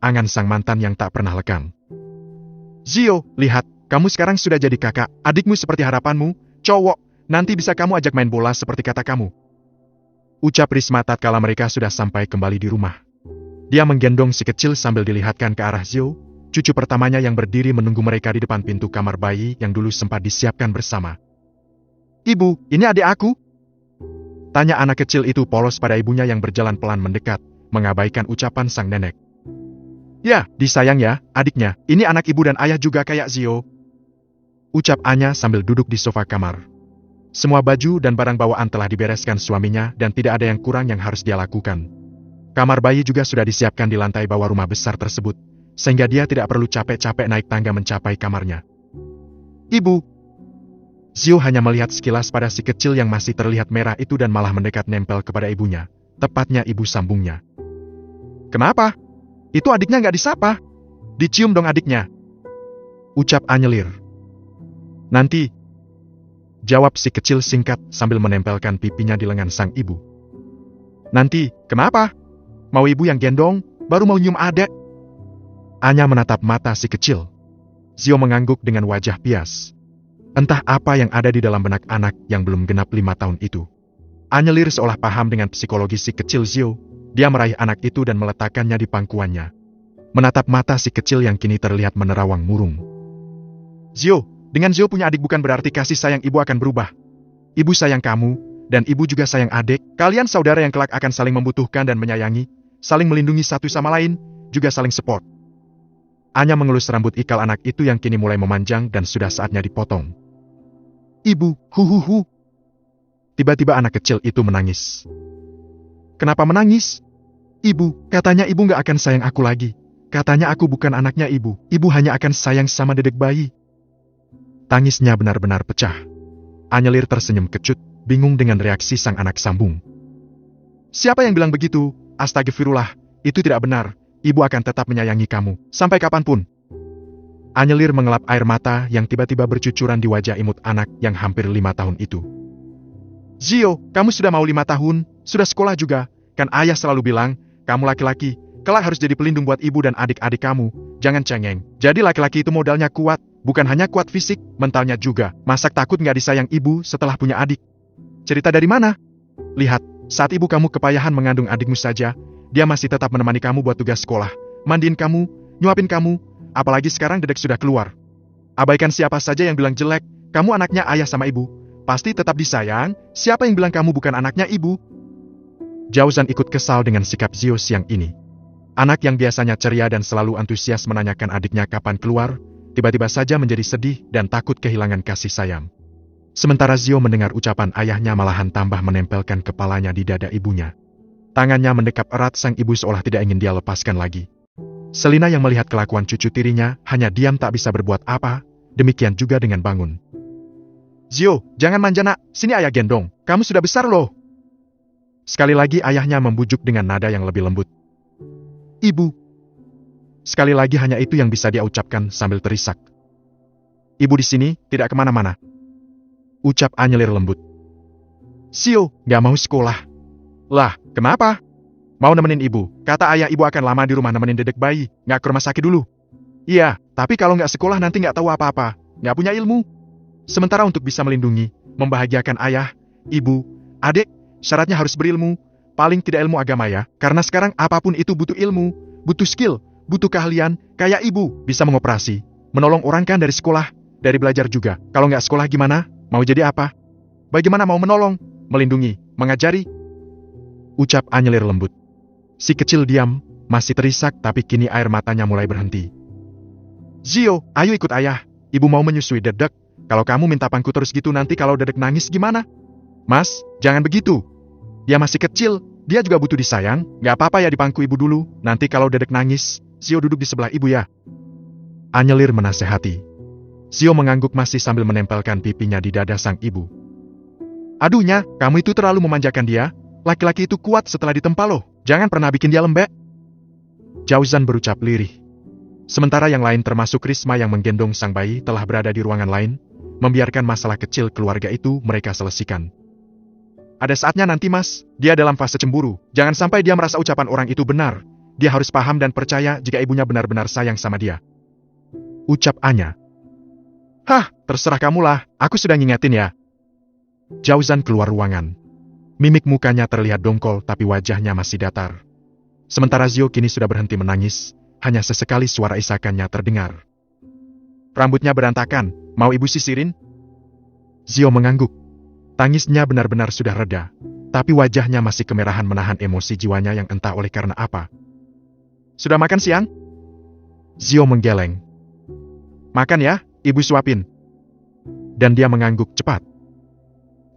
angan sang mantan yang tak pernah lekang. Zio, lihat, kamu sekarang sudah jadi kakak, adikmu seperti harapanmu, cowok, nanti bisa kamu ajak main bola seperti kata kamu. Ucap Risma tatkala mereka sudah sampai kembali di rumah. Dia menggendong si kecil sambil dilihatkan ke arah Zio, cucu pertamanya yang berdiri menunggu mereka di depan pintu kamar bayi yang dulu sempat disiapkan bersama. Ibu, ini adik aku? Tanya anak kecil itu polos pada ibunya yang berjalan pelan mendekat, mengabaikan ucapan sang nenek. Ya, disayang ya, adiknya, ini anak ibu dan ayah juga kayak Zio. Ucap Anya sambil duduk di sofa kamar. Semua baju dan barang bawaan telah dibereskan suaminya dan tidak ada yang kurang yang harus dia lakukan. Kamar bayi juga sudah disiapkan di lantai bawah rumah besar tersebut, sehingga dia tidak perlu capek-capek naik tangga mencapai kamarnya. Ibu. Zio hanya melihat sekilas pada si kecil yang masih terlihat merah itu dan malah mendekat nempel kepada ibunya, tepatnya ibu sambungnya. Kenapa? Itu adiknya nggak disapa. Dicium dong adiknya. Ucap Anyelir. Nanti. Jawab si kecil singkat sambil menempelkan pipinya di lengan sang ibu. Nanti, kenapa? Mau ibu yang gendong, baru mau nyium adek? Anya menatap mata si kecil. Zio mengangguk dengan wajah pias. Entah apa yang ada di dalam benak anak yang belum genap 5 tahun itu. Anyelir seolah paham dengan psikologi si kecil Zio. Dia meraih anak itu dan meletakkannya di pangkuannya. Menatap mata si kecil yang kini terlihat menerawang murung. Zio, dengan Zio punya adik bukan berarti kasih sayang ibu akan berubah. Ibu sayang kamu, dan ibu juga sayang adik. Kalian saudara yang kelak akan saling membutuhkan dan menyayangi, saling melindungi satu sama lain, juga saling support. Anya mengelus rambut ikal anak itu yang kini mulai memanjang dan sudah saatnya dipotong. Ibu, huhuhu. Tiba-tiba anak kecil itu menangis. Kenapa menangis? Ibu, katanya ibu gak akan sayang aku lagi. Katanya aku bukan anaknya ibu. Ibu hanya akan sayang sama dedek bayi. Tangisnya benar-benar pecah. Anyelir tersenyum kecut, bingung dengan reaksi sang anak sambung. Siapa yang bilang begitu? Astagfirullah, itu tidak benar. Ibu akan tetap menyayangi kamu, sampai kapanpun. Anyelir mengelap air mata yang tiba-tiba bercucuran di wajah imut anak yang hampir 5 tahun itu. Zio, kamu sudah mau 5 tahun, sudah sekolah juga. Kan ayah selalu bilang, kamu laki-laki, kelak harus jadi pelindung buat ibu dan adik-adik kamu. Jangan cengeng. Jadi laki-laki itu modalnya kuat, bukan hanya kuat fisik, mentalnya juga. Masak takut nggak disayang ibu setelah punya adik? Cerita dari mana? Lihat, saat ibu kamu kepayahan mengandung adikmu saja, dia masih tetap menemani kamu buat tugas sekolah, mandiin kamu, nyuapin kamu, apalagi sekarang dedek sudah keluar. Abaikan siapa saja yang bilang jelek, kamu anaknya ayah sama ibu, pasti tetap disayang. Siapa yang bilang kamu bukan anaknya ibu? Jauzan ikut kesal dengan sikap Zio siang ini. Anak yang biasanya ceria dan selalu antusias menanyakan adiknya kapan keluar, tiba-tiba saja menjadi sedih dan takut kehilangan kasih sayang. Sementara Zio mendengar ucapan ayahnya malahan tambah menempelkan kepalanya di dada ibunya. Tangannya mendekap erat sang ibu seolah tidak ingin dia lepaskan lagi. Selina yang melihat kelakuan cucu tirinya hanya diam tak bisa berbuat apa, demikian juga dengan Bangun. Zio, jangan manja nak, sini ayah gendong, kamu sudah besar loh. Sekali lagi ayahnya membujuk dengan nada yang lebih lembut. Ibu. Sekali lagi hanya itu yang bisa dia ucapkan sambil terisak. Ibu di sini, tidak kemana-mana. Ucap Anyelir lembut. Zio, gak mau sekolah. Lah, kenapa? Mau nemenin ibu, kata ayah ibu akan lama di rumah nemenin dedek bayi, gak ke rumah sakit dulu. Iya, tapi kalau gak sekolah nanti gak tahu apa-apa, gak punya ilmu. Sementara untuk bisa melindungi, membahagiakan ayah, ibu, adik, syaratnya harus berilmu, paling tidak ilmu agama ya, karena sekarang apapun itu butuh ilmu, butuh skill, butuh keahlian, kayak ibu, bisa mengoperasi, menolong orang kan dari sekolah, dari belajar juga. Kalau nggak sekolah gimana? Mau jadi apa? Bagaimana mau menolong, melindungi, mengajari? Ucap Anyelir lembut. Si kecil diam, masih terisak tapi kini air matanya mulai berhenti. Zio, ayo ikut ayah, ibu mau menyusui dedek, kalau kamu minta pangku terus gitu nanti kalau dedek nangis gimana? Mas, jangan begitu. Dia masih kecil, dia juga butuh disayang, gak apa-apa ya dipangku ibu dulu, nanti kalau dedek nangis, Zio duduk di sebelah ibu ya. Anyelir menasehati. Zio mengangguk masih sambil menempelkan pipinya di dada sang ibu. Aduhnya, kamu itu terlalu memanjakan dia, laki-laki itu kuat setelah ditempa loh, jangan pernah bikin dia lembek. Jauzan berucap lirih. Sementara yang lain termasuk Risma yang menggendong sang bayi telah berada di ruangan lain, membiarkan masalah kecil keluarga itu mereka selesaikan. Ada saatnya nanti mas, dia dalam fase cemburu. Jangan sampai dia merasa ucapan orang itu benar. dia harus paham dan percaya jika ibunya benar-benar sayang sama dia. Ucap Anya. Hah, terserah kamulah, aku sudah ngingetin ya. Jauzan keluar ruangan. Mimik mukanya terlihat dongkol tapi wajahnya masih datar. Sementara Zio kini sudah berhenti menangis, hanya sesekali suara isakannya terdengar. Rambutnya berantakan, mau ibu sisirin? Zio mengangguk. Tangisnya benar-benar sudah reda, tapi wajahnya masih kemerahan menahan emosi jiwanya yang entah oleh karena apa. Sudah makan siang? Zio menggeleng. Makan ya, ibu suapin. Dan dia mengangguk cepat.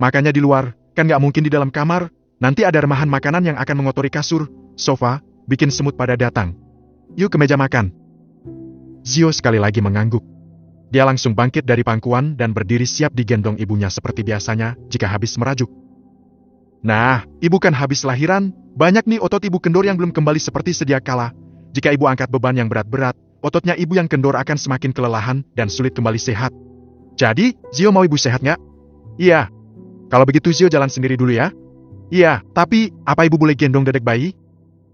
Makannya di luar, kan gak mungkin di dalam kamar, nanti ada remahan makanan yang akan mengotori kasur, sofa, bikin semut pada datang. Yuk ke meja makan. Zio sekali lagi mengangguk. Dia langsung bangkit dari pangkuan dan berdiri siap digendong ibunya seperti biasanya jika habis merajuk. Nah, ibu kan habis lahiran, banyak nih otot ibu kendor yang belum kembali seperti sedia kala. Jika ibu angkat beban yang berat-berat, ototnya ibu yang kendor akan semakin kelelahan dan sulit kembali sehat. Jadi, Zio mau ibu sehat nggak? Iya. Kalau begitu Zio jalan sendiri dulu ya? Iya, tapi apa ibu boleh gendong dedek bayi?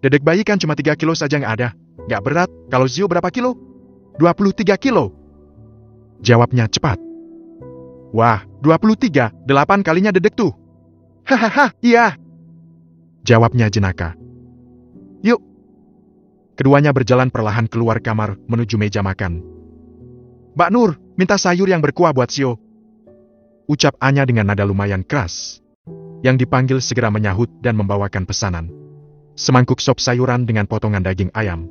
Dedek bayi kan cuma 3 kilo saja nggak ada. Nggak berat, kalau Zio berapa kilo? 23 kilo. Jawabnya cepat. Wah, 23, 8 kalinya dedek tuh. Hahaha, iya. Jawabnya jenaka. Yuk. Keduanya berjalan perlahan keluar kamar menuju meja makan. Mbak Nur, minta sayur yang berkuah buat Zio. Ucap Anya dengan nada lumayan keras. Yang dipanggil segera menyahut dan membawakan pesanan. Semangkuk sop sayuran dengan potongan daging ayam.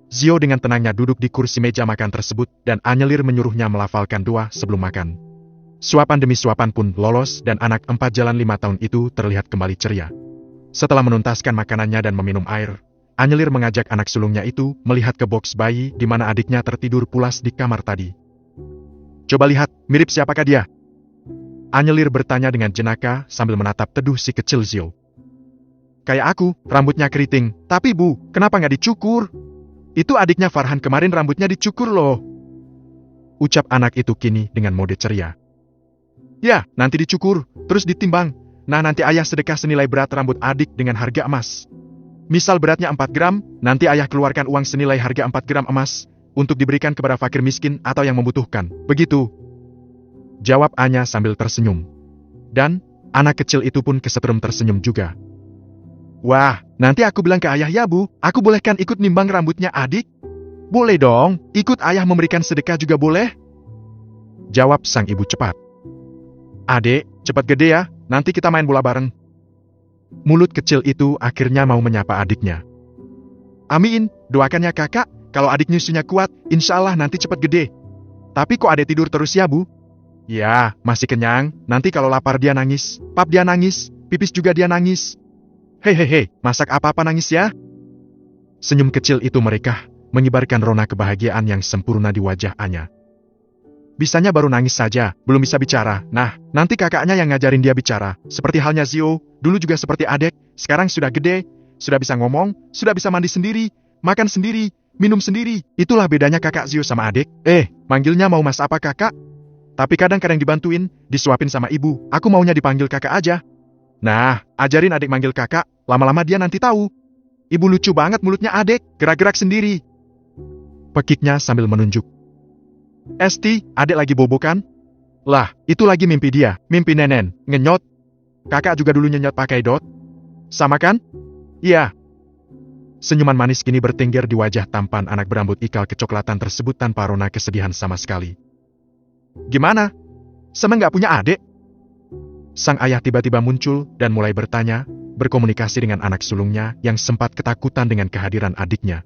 Zio dengan tenangnya duduk di kursi meja makan tersebut dan Anyelir menyuruhnya melafalkan doa sebelum makan. Suapan demi suapan pun lolos dan anak 4 jalan 5 tahun itu terlihat kembali ceria. Setelah menuntaskan makanannya dan meminum air, Anyelir mengajak anak sulungnya itu melihat ke box bayi di mana adiknya tertidur pulas di kamar tadi. Coba lihat, mirip siapakah dia? Anyelir bertanya dengan jenaka sambil menatap teduh si kecil Zio. Kayak aku, rambutnya keriting, tapi bu, kenapa nggak dicukur? Itu adiknya Farhan kemarin rambutnya dicukur loh. Ucap anak itu kini dengan mode ceria. Ya, nanti dicukur, terus ditimbang. Nah nanti ayah sedekah senilai berat rambut adik dengan harga emas. Misal beratnya 4 gram, nanti ayah keluarkan uang senilai harga 4 gram emas, untuk diberikan kepada fakir miskin atau yang membutuhkan. Begitu. Jawab Anya sambil tersenyum. Dan, anak kecil itu pun kesetrum tersenyum juga. Wah, nanti aku bilang ke ayah ya bu, aku bolehkan ikut nimbang rambutnya adik? Boleh dong, ikut ayah memberikan sedekah juga boleh? Jawab sang ibu cepat. Adek, cepat gede ya, nanti kita main bola bareng. Mulut kecil itu akhirnya mau menyapa adiknya. Amin, doakan ya kakak, kalau adik nyusunya kuat, insya Allah nanti cepat gede. Tapi kok adek tidur terus ya bu? Ya, masih kenyang, nanti kalau lapar dia nangis, pap dia nangis, pipis juga dia nangis. Hehehe, masak apa-apa nangis ya? Senyum kecil itu mereka menyebarkan rona kebahagiaan yang sempurna di wajah Anya. Bisanya baru nangis saja, belum bisa bicara. Nah, nanti kakaknya yang ngajarin dia bicara. Seperti halnya Zio, dulu juga seperti adek, sekarang sudah gede, sudah bisa ngomong, sudah bisa mandi sendiri, makan sendiri, minum sendiri. Itulah bedanya kakak Zio sama adek. Manggilnya mau mas apa kakak? Tapi kadang-kadang dibantuin, disuapin sama ibu, aku maunya dipanggil kakak aja. Nah, ajarin adik manggil kakak, lama-lama dia nanti tahu. Ibu lucu banget mulutnya adek, gerak-gerak sendiri. Pekiknya sambil menunjuk. Esti, adek lagi bobo kan? Lah, itu lagi mimpi dia, mimpi nenen, ngenyot. Kakak juga dulu nyenyot pakai dot. Sama kan? Iya. Senyuman manis kini bertengger di wajah tampan anak berambut ikal kecoklatan tersebut tanpa rona kesedihan sama sekali. Gimana? Seneng gak punya adek? Sang ayah tiba-tiba muncul dan mulai bertanya, berkomunikasi dengan anak sulungnya yang sempat ketakutan dengan kehadiran adiknya.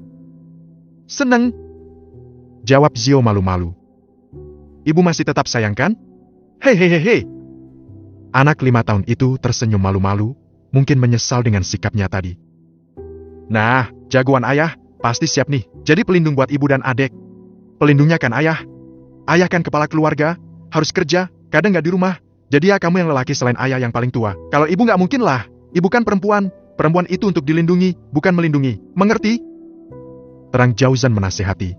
Seneng. Jawab Zio malu-malu. Ibu masih tetap sayang kan? Hehehehe. Anak 5 tahun itu tersenyum malu-malu, mungkin menyesal dengan sikapnya tadi. Nah, jagoan ayah, pasti siap nih, jadi pelindung buat ibu dan adek. Pelindungnya kan ayah. Ayah kan kepala keluarga, harus kerja, kadang gak di rumah. Jadi ya kamu yang lelaki selain ayah yang paling tua. Kalau ibu gak mungkin lah, ibu kan perempuan. Perempuan itu untuk dilindungi, bukan melindungi. Mengerti? Terang Jauzan menasehati.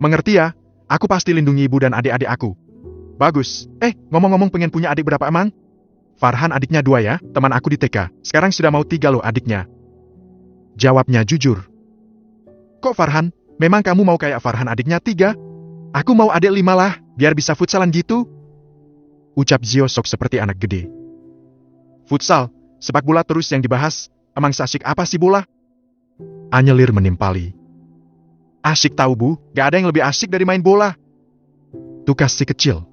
Mengerti ya, aku pasti lindungi ibu dan adik-adik aku. Bagus. Ngomong-ngomong pengen punya adik berapa emang? Farhan adiknya 2 ya, teman aku di TK. Sekarang sudah mau 3 loh adiknya. Jawabnya jujur. Kok Farhan? Memang kamu mau kayak Farhan adiknya 3? Aku mau adik 5 lah, biar bisa futsalan gitu. Ucap Zio sok seperti anak gede. Futsal, sepak bola terus yang dibahas, emang seasyik apa sih bola? Anyelir menimpali. Asyik tahu bu, gak ada yang lebih asyik dari main bola. Tukas si kecil.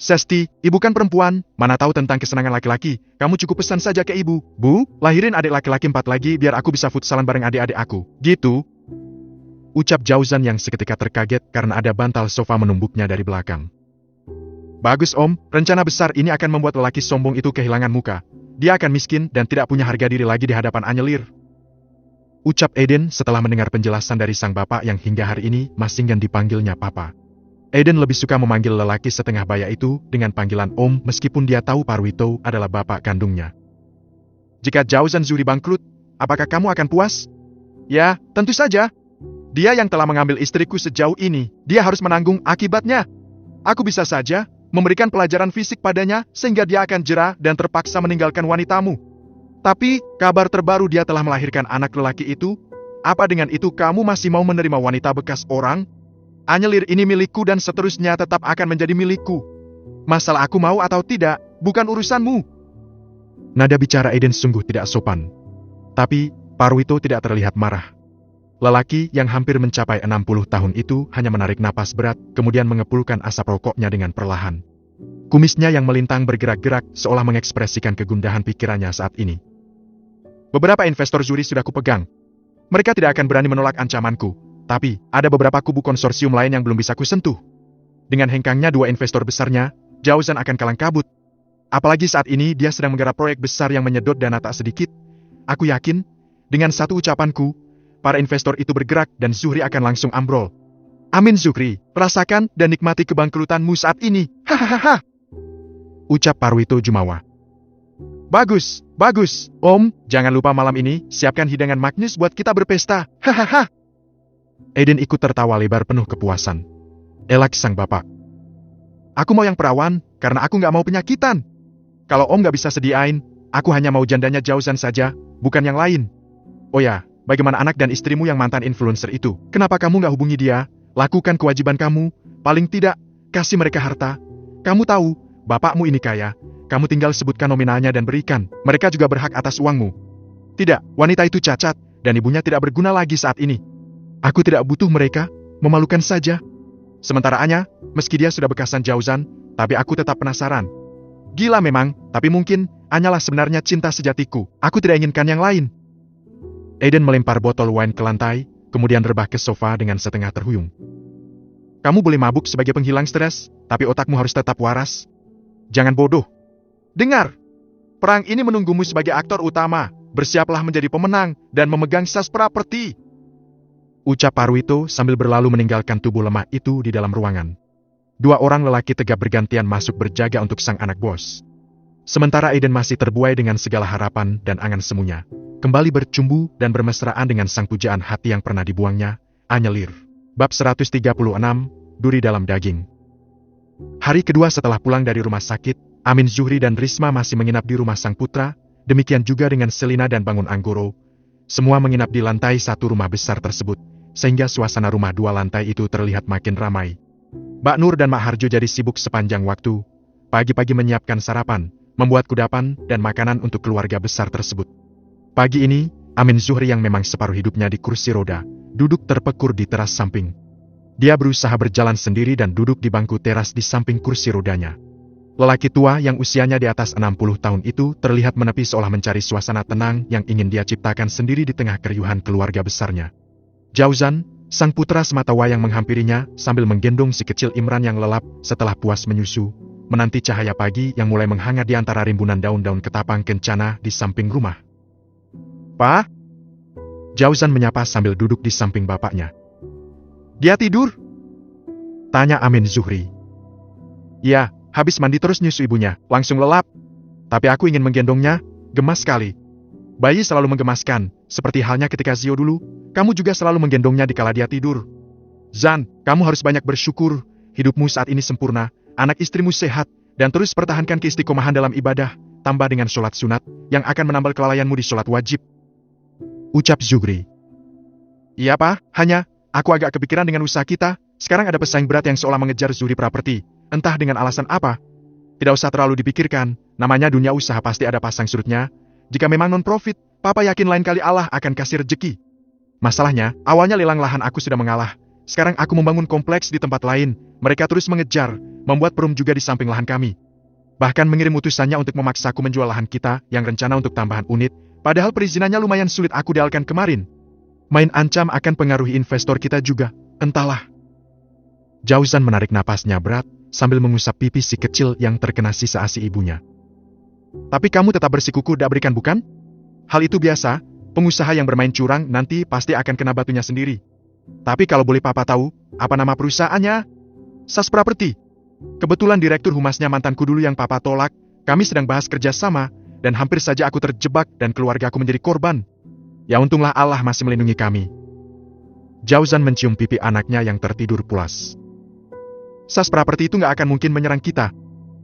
Sesti, ibu kan perempuan, mana tahu tentang kesenangan laki-laki, kamu cukup pesan saja ke ibu. Bu, lahirin adik laki-laki 4 lagi biar aku bisa futsalan bareng adik-adik aku. Gitu. Ucap Jauzan yang seketika terkaget karena ada bantal sofa menumbuknya dari belakang. Bagus om, rencana besar ini akan membuat lelaki sombong itu kehilangan muka. Dia akan miskin dan tidak punya harga diri lagi di hadapan Anyelir. Ucap Eden setelah mendengar penjelasan dari sang bapak yang hingga hari ini masih enggan dipanggilnya papa. Eden lebih suka memanggil lelaki setengah baya itu dengan panggilan om meskipun dia tahu Parwito adalah bapak kandungnya. Jika Jauzan Zuhri bangkrut, apakah kamu akan puas? Ya, tentu saja. Dia yang telah mengambil istriku sejauh ini, dia harus menanggung akibatnya. Aku bisa saja memberikan pelajaran fisik padanya sehingga dia akan jera dan terpaksa meninggalkan wanitamu. Tapi, kabar terbaru dia telah melahirkan anak lelaki itu. Apa dengan itu kamu masih mau menerima wanita bekas orang? Anyelir ini milikku dan seterusnya tetap akan menjadi milikku. Masalah aku mau atau tidak, bukan urusanmu. Nada bicara Eden sungguh tidak sopan. Tapi, Parwito tidak terlihat marah. Lelaki yang hampir mencapai 60 tahun itu hanya menarik napas berat, kemudian mengepulkan asap rokoknya dengan perlahan. Kumisnya yang melintang bergerak-gerak seolah mengekspresikan kegundahan pikirannya saat ini. Beberapa investor Zuri sudah kupegang. Mereka tidak akan berani menolak ancamanku. Tapi, ada beberapa kubu konsorsium lain yang belum bisa kusentuh. Dengan hengkangnya 2 investor besarnya, Jauzan akan kalang kabut. Apalagi saat ini dia sedang menggarap proyek besar yang menyedot dana tak sedikit. Aku yakin, dengan satu ucapanku, para investor itu bergerak dan Zuhri akan langsung ambrol. Amin Zuhri, rasakan dan nikmati kebangkrutanmu saat ini. Hahaha. Ucap Parwito Jumawa. Bagus, bagus. Om, jangan lupa malam ini, siapkan hidangan magnus buat kita berpesta. Hahaha. Eden ikut tertawa lebar penuh kepuasan. Elak sang bapak. Aku mau yang perawan, karena aku nggak mau penyakitan. Kalau om nggak bisa sediain, aku hanya mau jandanya Jauzan saja, bukan yang lain. Oh ya, bagaimana anak dan istrimu yang mantan influencer itu? Kenapa kamu nggak hubungi dia? Lakukan kewajiban kamu, paling tidak, kasih mereka harta. Kamu tahu, bapakmu ini kaya, kamu tinggal sebutkan nominalnya dan berikan. Mereka juga berhak atas uangmu. Tidak, wanita itu cacat, dan ibunya tidak berguna lagi saat ini. Aku tidak butuh mereka, memalukan saja. Sementara Anya, meski dia sudah bekasan Jauzan, tapi aku tetap penasaran. Gila memang, tapi mungkin Anya lah sebenarnya cinta sejatiku. Aku tidak inginkan yang lain. Eden melempar botol wine ke lantai, kemudian rebah ke sofa dengan setengah terhuyung. Kamu boleh mabuk sebagai penghilang stres, tapi otakmu harus tetap waras. Jangan bodoh. Dengar, perang ini menunggumu sebagai aktor utama. Bersiaplah menjadi pemenang dan memegang sas properti. Ucap Parwito sambil berlalu meninggalkan tubuh lemah itu di dalam ruangan. 2 orang lelaki tegap bergantian masuk berjaga untuk sang anak bos. Sementara Eden masih terbuai dengan segala harapan dan angan semuanya, kembali bercumbu dan bermesraan dengan sang pujaan hati yang pernah dibuangnya, Anyelir. Bab 136, Duri dalam daging. Hari kedua setelah pulang dari rumah sakit, Amin Zuhri dan Risma masih menginap di rumah sang putra, demikian juga dengan Selina dan Bangun Anggoro. Semua menginap di lantai 1 rumah besar tersebut, sehingga suasana rumah 2 lantai itu terlihat makin ramai. Mbak Nur dan Mak Harjo jadi sibuk sepanjang waktu. Pagi-pagi menyiapkan sarapan, membuat kudapan dan makanan untuk keluarga besar tersebut. Pagi ini, Amin Zuhri yang memang separuh hidupnya di kursi roda, duduk terpekur di teras samping. Dia berusaha berjalan sendiri dan duduk di bangku teras di samping kursi rodanya. Lelaki tua yang usianya di atas 60 tahun itu terlihat menepi seolah mencari suasana tenang yang ingin dia ciptakan sendiri di tengah keriuhan keluarga besarnya. Jauzan, sang putra sematawayang menghampirinya sambil menggendong si kecil Imran yang lelap setelah puas menyusu, menanti cahaya pagi yang mulai menghangat di antara rimbunan daun-daun ketapang kencana di samping rumah. "Pa?" Jauzan menyapa sambil duduk di samping bapaknya. "Dia tidur?" tanya Amin Zuhri. "Ya, habis mandi terus nyusu ibunya, langsung lelap. Tapi aku ingin menggendongnya, gemas sekali. Bayi selalu menggemaskan, seperti halnya ketika Zio dulu, kamu juga selalu menggendongnya dikala dia tidur. Zan, kamu harus banyak bersyukur, hidupmu saat ini sempurna, anak istrimu sehat, dan terus pertahankan keistiqomahan dalam ibadah, tambah dengan sholat sunat, yang akan menambal kelalaianmu di sholat wajib." Ucap Zuhri. Iya Pak, hanya, aku agak kepikiran dengan usaha kita, sekarang ada pesaing berat yang seolah mengejar Zuri Property, entah dengan alasan apa. Tidak usah terlalu dipikirkan, namanya dunia usaha pasti ada pasang surutnya. Jika memang non-profit, Papa yakin lain kali Allah akan kasih rezeki. Masalahnya, awalnya lelang lahan aku sudah mengalah. Sekarang aku membangun kompleks di tempat lain, mereka terus mengejar, membuat perum juga di samping lahan kami. Bahkan mengirim utusannya untuk memaksaku menjual lahan kita yang rencana untuk tambahan unit, padahal perizinannya lumayan sulit aku dialkan kemarin. Main ancam akan pengaruhi investor kita juga, entahlah. Jauzan menarik napasnya berat, sambil mengusap pipi si kecil yang terkena sisa ASI ibunya. Tapi kamu tetap bersikuku tidak berikan bukan? Hal itu biasa, pengusaha yang bermain curang nanti pasti akan kena batunya sendiri. Tapi kalau boleh Papa tahu, apa nama perusahaannya? SAS Property. Kebetulan direktur humasnya mantanku dulu yang Papa tolak, kami sedang bahas kerjasama, dan hampir saja aku terjebak dan keluarga aku menjadi korban. Ya untunglah Allah masih melindungi kami. Jauzan mencium pipi anaknya yang tertidur pulas. SAS Property itu nggak akan mungkin menyerang kita.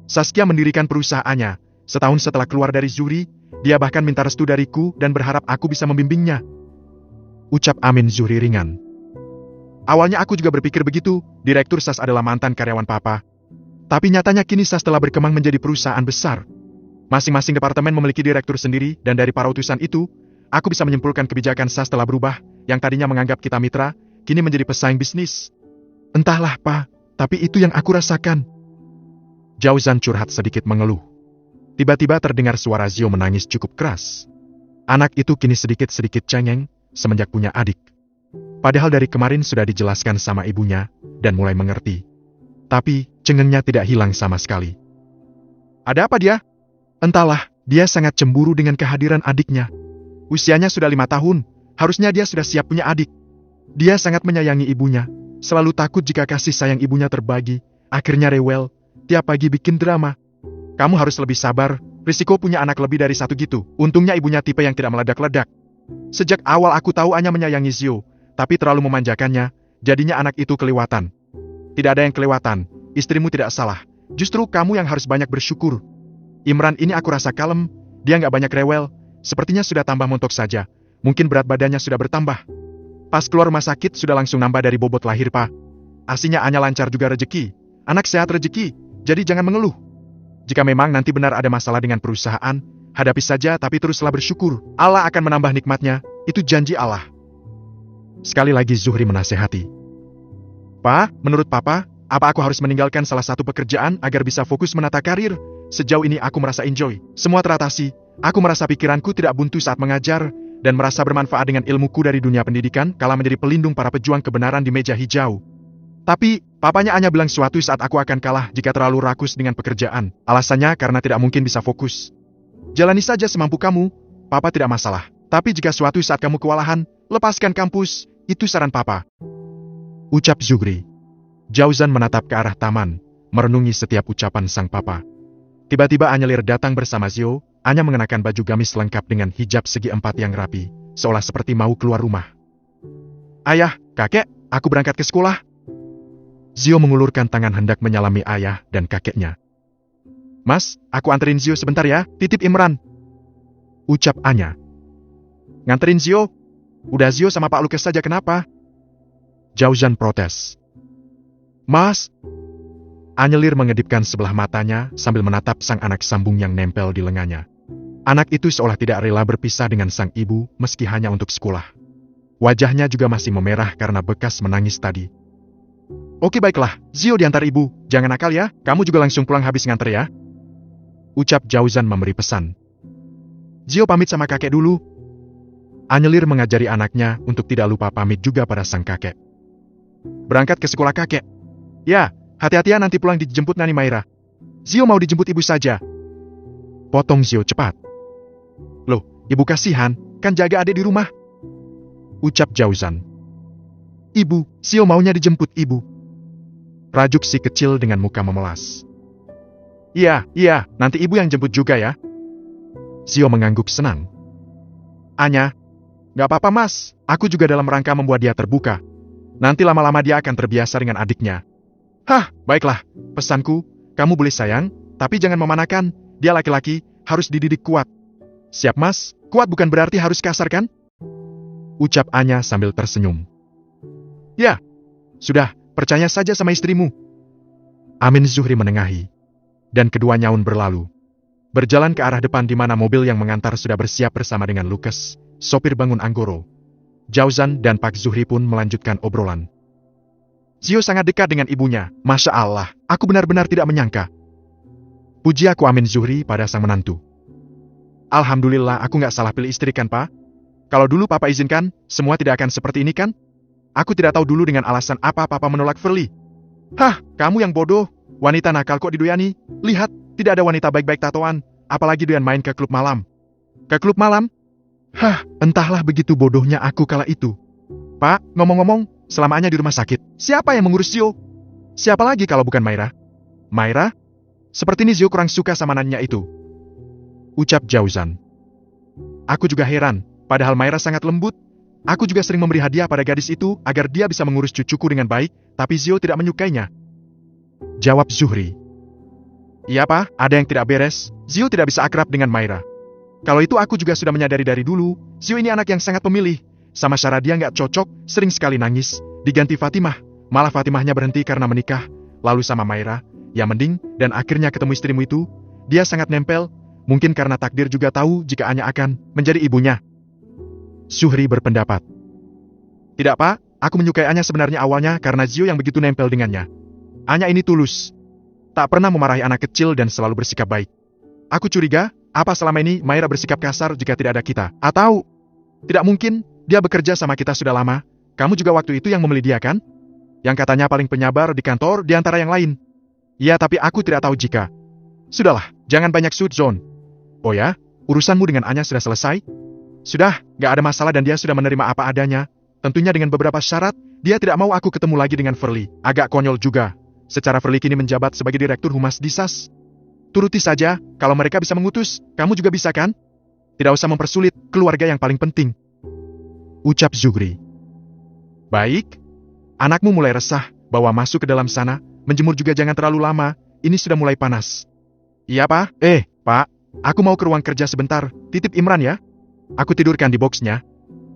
Saskia mendirikan perusahaannya. Setahun setelah keluar dari Zuri, dia bahkan minta restu dariku dan berharap aku bisa membimbingnya. Ucap Amin Zuhri ringan. Awalnya aku juga berpikir begitu, direktur SAS adalah mantan karyawan Papa. Tapi nyatanya kini SAS telah berkembang menjadi perusahaan besar. Masing-masing departemen memiliki direktur sendiri dan dari para utusan itu, aku bisa menyimpulkan kebijakan SAS telah berubah, yang tadinya menganggap kita mitra, kini menjadi pesaing bisnis. Entahlah, Pak, tapi itu yang aku rasakan. Jauzan curhat sedikit mengeluh. Tiba-tiba terdengar suara Zio menangis cukup keras. Anak itu kini sedikit-sedikit cengeng, semenjak punya adik. Padahal dari kemarin sudah dijelaskan sama ibunya, dan mulai mengerti. Tapi, cengengnya tidak hilang sama sekali. Ada apa dia? Entahlah, dia sangat cemburu dengan kehadiran adiknya. Usianya sudah 5 tahun, harusnya dia sudah siap punya adik. Dia sangat menyayangi ibunya, selalu takut jika kasih sayang ibunya terbagi, akhirnya rewel, tiap pagi bikin drama. Kamu harus lebih sabar, risiko punya anak lebih dari satu gitu. Untungnya ibunya tipe yang tidak meledak-ledak. Sejak awal aku tahu Anya menyayangi Zio, tapi terlalu memanjakannya, jadinya anak itu kelewatan. Tidak ada yang kelewatan, istrimu tidak salah. Justru kamu yang harus banyak bersyukur. Imran ini aku rasa kalem, dia nggak banyak rewel, sepertinya sudah tambah montok saja. Mungkin berat badannya sudah bertambah. Pas keluar rumah sakit sudah langsung nambah dari bobot lahir, Pak. Asinya Anya lancar juga rezeki. Anak sehat rezeki, jadi jangan mengeluh. Jika memang nanti benar ada masalah dengan perusahaan, hadapi saja tapi teruslah bersyukur. Allah akan menambah nikmatnya, itu janji Allah. Sekali lagi Zuhri menasehati. Pak, menurut Papa, apa aku harus meninggalkan salah satu pekerjaan agar bisa fokus menata karir? Sejauh ini aku merasa enjoy. Semua teratasi. Aku merasa pikiranku tidak buntu saat mengajar, dan merasa bermanfaat dengan ilmuku dari dunia pendidikan kala menjadi pelindung para pejuang kebenaran di meja hijau. Tapi, papanya Anya bilang suatu saat aku akan kalah jika terlalu rakus dengan pekerjaan. Alasannya karena tidak mungkin bisa fokus. Jalani saja semampu kamu, Papa tidak masalah. Tapi jika suatu saat kamu kewalahan, lepaskan kampus, itu saran Papa. Ucap Zuhri. Jauzan menatap ke arah taman, merenungi setiap ucapan sang papa. Tiba-tiba Anyelir datang bersama Zio. Anya mengenakan baju gamis lengkap dengan hijab segi empat yang rapi, seolah seperti mau keluar rumah. Ayah, kakek, aku berangkat ke sekolah. Zio mengulurkan tangan hendak menyalami ayah dan kakeknya. Mas, aku anterin Zio sebentar ya, titip Imran. Ucap Anya. Nganterin Zio? Udah Zio sama Pak Lukas saja kenapa? Jauzan protes. Mas! Anyelir mengedipkan sebelah matanya sambil menatap sang anak sambung yang nempel di lengannya. Anak itu seolah tidak rela berpisah dengan sang ibu meski hanya untuk sekolah. Wajahnya juga masih memerah karena bekas menangis tadi. Oke baiklah, Zio diantar ibu, jangan nakal ya, kamu juga langsung pulang habis nganter ya. Ucap Jauzan memberi pesan. Zio pamit sama kakek dulu. Anyelir mengajari anaknya untuk tidak lupa pamit juga pada sang kakek. Berangkat ke sekolah kakek. Ya, hati-hati ya nanti pulang dijemput Nani Maira. Zio mau dijemput ibu saja. Potong Zio cepat. Loh, ibu kasihan, kan jaga adik di rumah. Ucap Jauzan. Ibu, Zio maunya dijemput ibu. Rajuk si kecil dengan muka memelas. Iya, nanti ibu yang jemput juga ya. Zio mengangguk senang. Anya, gak apa-apa mas, aku juga dalam rangka membuat dia terbuka. Nanti lama-lama dia akan terbiasa dengan adiknya. Hah, baiklah, pesanku, kamu boleh sayang, tapi jangan memanakan, dia laki-laki, harus dididik kuat. Siap mas, kuat bukan berarti harus kasar kan? Ucap Anya sambil tersenyum. Ya, sudah, percaya saja sama istrimu. Amin Zuhri menengahi. Dan kedua nyaun berlalu. Berjalan ke arah depan di mana mobil yang mengantar sudah bersiap bersama dengan Lukas, sopir bangun Anggoro. Jauzan dan Pak Zuhri pun melanjutkan obrolan. Zio sangat dekat dengan ibunya, Masya Allah, aku benar-benar tidak menyangka. Puji aku Amin Zuhri pada sang menantu. Alhamdulillah aku nggak salah pilih istri kan Pak? Kalau dulu Papa izinkan, semua tidak akan seperti ini kan? Aku tidak tahu dulu dengan alasan apa Papa menolak Verly. Hah, kamu yang bodoh, wanita nakal kok didoyani. Lihat, tidak ada wanita baik-baik tatoan, apalagi doyan main ke klub malam. Ke klub malam? Hah, entahlah begitu bodohnya aku kala itu. Pak, ngomong-ngomong, selama Anya di rumah sakit, siapa yang mengurus Zio? Siapa lagi kalau bukan Maira? Maira? Seperti ini Zio kurang suka sama nanya itu. Ucap Jauzan. Aku juga heran. Padahal Maira sangat lembut. Aku juga sering memberi hadiah pada gadis itu agar dia bisa mengurus cucuku dengan baik, tapi Zio tidak menyukainya. Jawab Zuhri. Iya Pak, ada yang tidak beres. Zio tidak bisa akrab dengan Maira. Kalau itu aku juga sudah menyadari dari dulu. Zio ini anak yang sangat pemilih. Sama Syara dia nggak cocok, sering sekali nangis. Diganti Fatimah. Malah Fatimahnya berhenti karena menikah. Lalu sama Maira, ya mending, dan akhirnya ketemu istrimu itu. Dia sangat nempel. Mungkin karena takdir juga tahu jika Anya akan menjadi ibunya. Zuhri berpendapat. Tidak Pak, aku menyukai Anya sebenarnya awalnya karena Zio yang begitu nempel dengannya. Anya ini tulus. Tak pernah memarahi anak kecil dan selalu bersikap baik. Aku curiga, apa selama ini Maira bersikap kasar jika tidak ada kita? Atau, tidak mungkin, dia bekerja sama kita sudah lama. Kamu juga waktu itu yang memilih dia kan? Yang katanya paling penyabar di kantor di antara yang lain. Ya tapi aku tidak tahu jika. Sudahlah, jangan banyak sudzon. Oh ya, urusanmu dengan Anya sudah selesai? Sudah, gak ada masalah dan dia sudah menerima apa adanya. Tentunya dengan beberapa syarat, dia tidak mau aku ketemu lagi dengan Verly. Agak konyol juga. Secara Verly kini menjabat sebagai Direktur Humas di SAS. Turuti saja, kalau mereka bisa mengutus, kamu juga bisa kan? Tidak usah mempersulit, keluarga yang paling penting. Ucap Zuhri. Baik. Anakmu mulai resah, bawa masuk ke dalam sana, menjemur juga jangan terlalu lama, ini sudah mulai panas. Iya Pak? Pak, aku mau ke ruang kerja sebentar, titip Imran ya. Aku tidurkan di boxnya.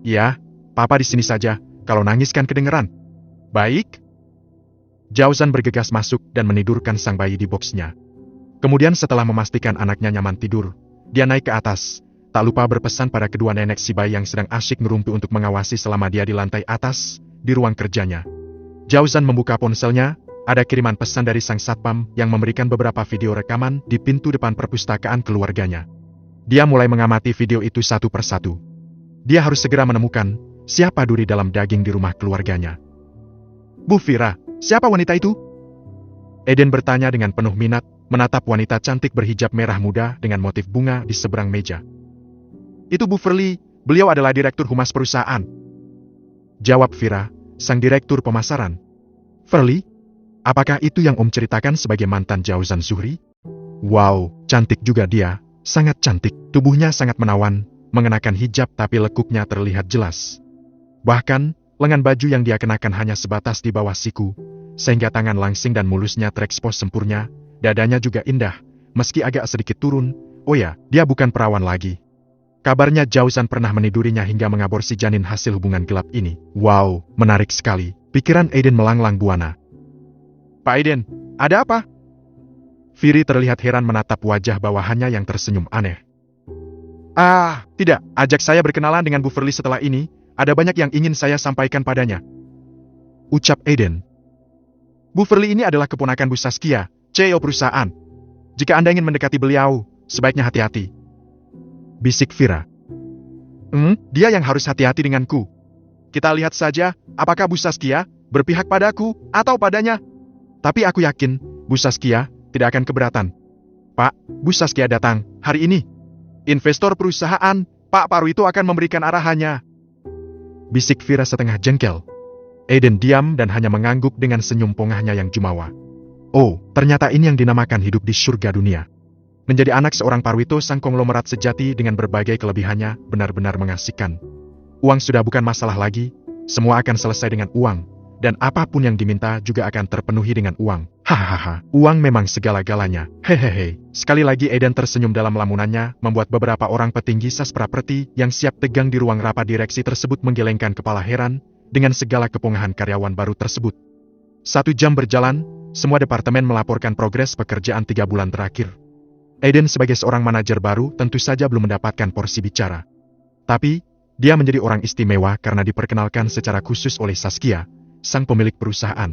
Iya, Papa di sini saja, kalau nangis kan kedengeran. Baik. Jauzan bergegas masuk dan menidurkan sang bayi di boxnya. Kemudian setelah memastikan anaknya nyaman tidur, dia naik ke atas, tak lupa berpesan pada kedua nenek si bayi yang sedang asyik ngerumpi untuk mengawasi selama dia di lantai atas, di ruang kerjanya. Jauzan membuka ponselnya, ada kiriman pesan dari sang satpam yang memberikan beberapa video rekaman di pintu depan perpustakaan keluarganya. Dia mulai mengamati video itu satu persatu. Dia harus segera menemukan siapa duri dalam daging di rumah keluarganya. Bu Fira, siapa wanita itu? Eden bertanya dengan penuh minat, menatap wanita cantik berhijab merah muda dengan motif bunga di seberang meja. Itu Bu Verly, beliau adalah Direktur Humas perusahaan. Jawab Fira, sang Direktur Pemasaran. Verly? Apakah itu yang Om ceritakan sebagai mantan Jauzan Zuhri? Wow, cantik juga dia. Sangat cantik, tubuhnya sangat menawan, mengenakan hijab tapi lekuknya terlihat jelas. Bahkan, lengan baju yang dia kenakan hanya sebatas di bawah siku, sehingga tangan langsing dan mulusnya terekspos sempurna, dadanya juga indah, meski agak sedikit turun. Oh ya, dia bukan perawan lagi. Kabarnya Jauzan pernah menidurinya hingga mengaborsi janin hasil hubungan gelap ini. Wow, menarik sekali. Pikiran Eden melanglang buana. Pak Eden, ada apa? Firi terlihat heran menatap wajah bawahannya yang tersenyum aneh. Tidak, ajak saya berkenalan dengan Bu Verly setelah ini, ada banyak yang ingin saya sampaikan padanya. Ucap Eden. Bu Verly ini adalah keponakan Bu Saskia, CEO perusahaan. Jika Anda ingin mendekati beliau, sebaiknya hati-hati. Bisik Fira. Dia yang harus hati-hati denganku. Kita lihat saja, apakah Bu Saskia berpihak padaku atau padanya. Tapi aku yakin, Bu Saskia tidak akan keberatan. Pak, Bu Saskia datang hari ini. Investor perusahaan, Pak Parwito akan memberikan arahannya. Bisik Fira setengah jengkel. Eden diam dan hanya mengangguk dengan senyum pongahnya yang jumawa. Oh, ternyata ini yang dinamakan hidup di surga dunia. Menjadi anak seorang Parwito sang konglomerat sejati dengan berbagai kelebihannya benar-benar mengasihkan. Uang sudah bukan masalah lagi, semua akan selesai dengan uang, dan apapun yang diminta juga akan terpenuhi dengan uang. Hahaha, uang memang segala-galanya. Hehehe. Sekali lagi Eden tersenyum dalam lamunannya, membuat beberapa orang petinggi SAS Praperti yang siap tegang di ruang rapat direksi tersebut menggelengkan kepala heran dengan segala kepungahan karyawan baru tersebut. 1 jam berjalan, semua departemen melaporkan progres pekerjaan 3 bulan terakhir. Eden sebagai seorang manajer baru tentu saja belum mendapatkan porsi bicara. Tapi, dia menjadi orang istimewa karena diperkenalkan secara khusus oleh Saskia, sang pemilik perusahaan.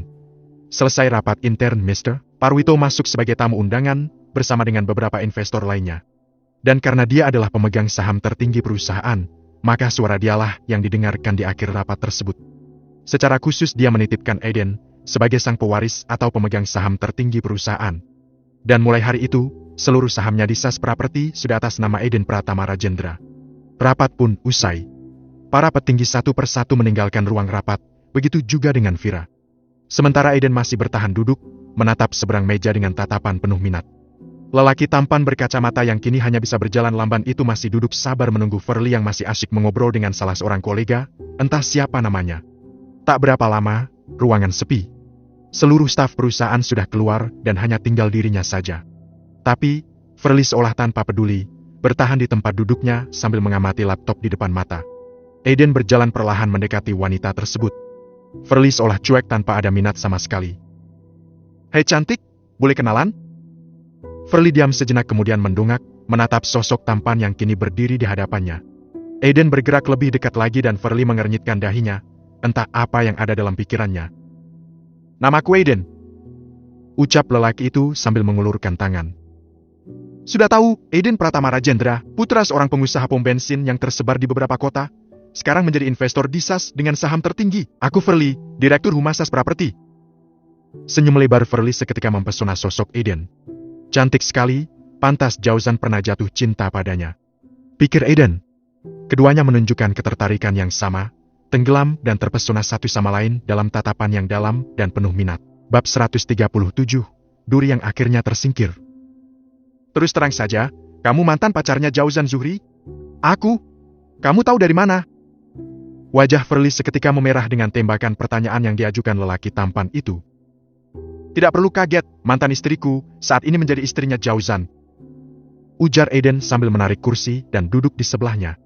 Selesai rapat intern Mr. Parwito masuk sebagai tamu undangan bersama dengan beberapa investor lainnya. Dan karena dia adalah pemegang saham tertinggi perusahaan, maka suara dialah yang didengarkan di akhir rapat tersebut. Secara khusus dia menitipkan Eden sebagai sang pewaris atau pemegang saham tertinggi perusahaan. Dan mulai hari itu, seluruh sahamnya di SAS Praperti sudah atas nama Eden Pratama Rajendra. Rapat pun usai. Para petinggi satu persatu meninggalkan ruang rapat, begitu juga dengan Vira. Sementara Eden masih bertahan duduk, menatap seberang meja dengan tatapan penuh minat. Lelaki tampan berkacamata yang kini hanya bisa berjalan lamban itu masih duduk sabar menunggu Furly yang masih asyik mengobrol dengan salah seorang kolega, entah siapa namanya. Tak berapa lama, ruangan sepi. Seluruh staf perusahaan sudah keluar dan hanya tinggal dirinya saja. Tapi, Furly seolah tanpa peduli, bertahan di tempat duduknya sambil mengamati laptop di depan mata. Eden berjalan perlahan mendekati wanita tersebut. Furly seolah cuek tanpa ada minat sama sekali. "Hei cantik, boleh kenalan?" Furly diam sejenak kemudian mendongak, menatap sosok tampan yang kini berdiri di hadapannya. Eden bergerak lebih dekat lagi dan Furly mengernyitkan dahinya, entah apa yang ada dalam pikirannya. "Namaku Eden," ucap lelaki itu sambil mengulurkan tangan. "Sudah tahu, Eden Pratama Rajendra, putra seorang pengusaha pom bensin yang tersebar di beberapa kota. Sekarang menjadi investor di SAS dengan saham tertinggi. Aku Furly, Direktur Humas SAS Praperti." Senyum lebar Furly seketika mempesona sosok Eden. Cantik sekali, pantas Jauzan pernah jatuh cinta padanya. Pikir Eden. Keduanya menunjukkan ketertarikan yang sama, tenggelam dan terpesona satu sama lain dalam tatapan yang dalam dan penuh minat. Bab 137, Duri yang akhirnya tersingkir. "Terus terang saja, kamu mantan pacarnya Jauzan Zuhri?" "Aku? Kamu tahu dari mana?" Wajah Furly seketika memerah dengan tembakan pertanyaan yang diajukan lelaki tampan itu. "Tidak perlu kaget, mantan istriku, saat ini menjadi istrinya Jauzan," ujar Eden sambil menarik kursi dan duduk di sebelahnya.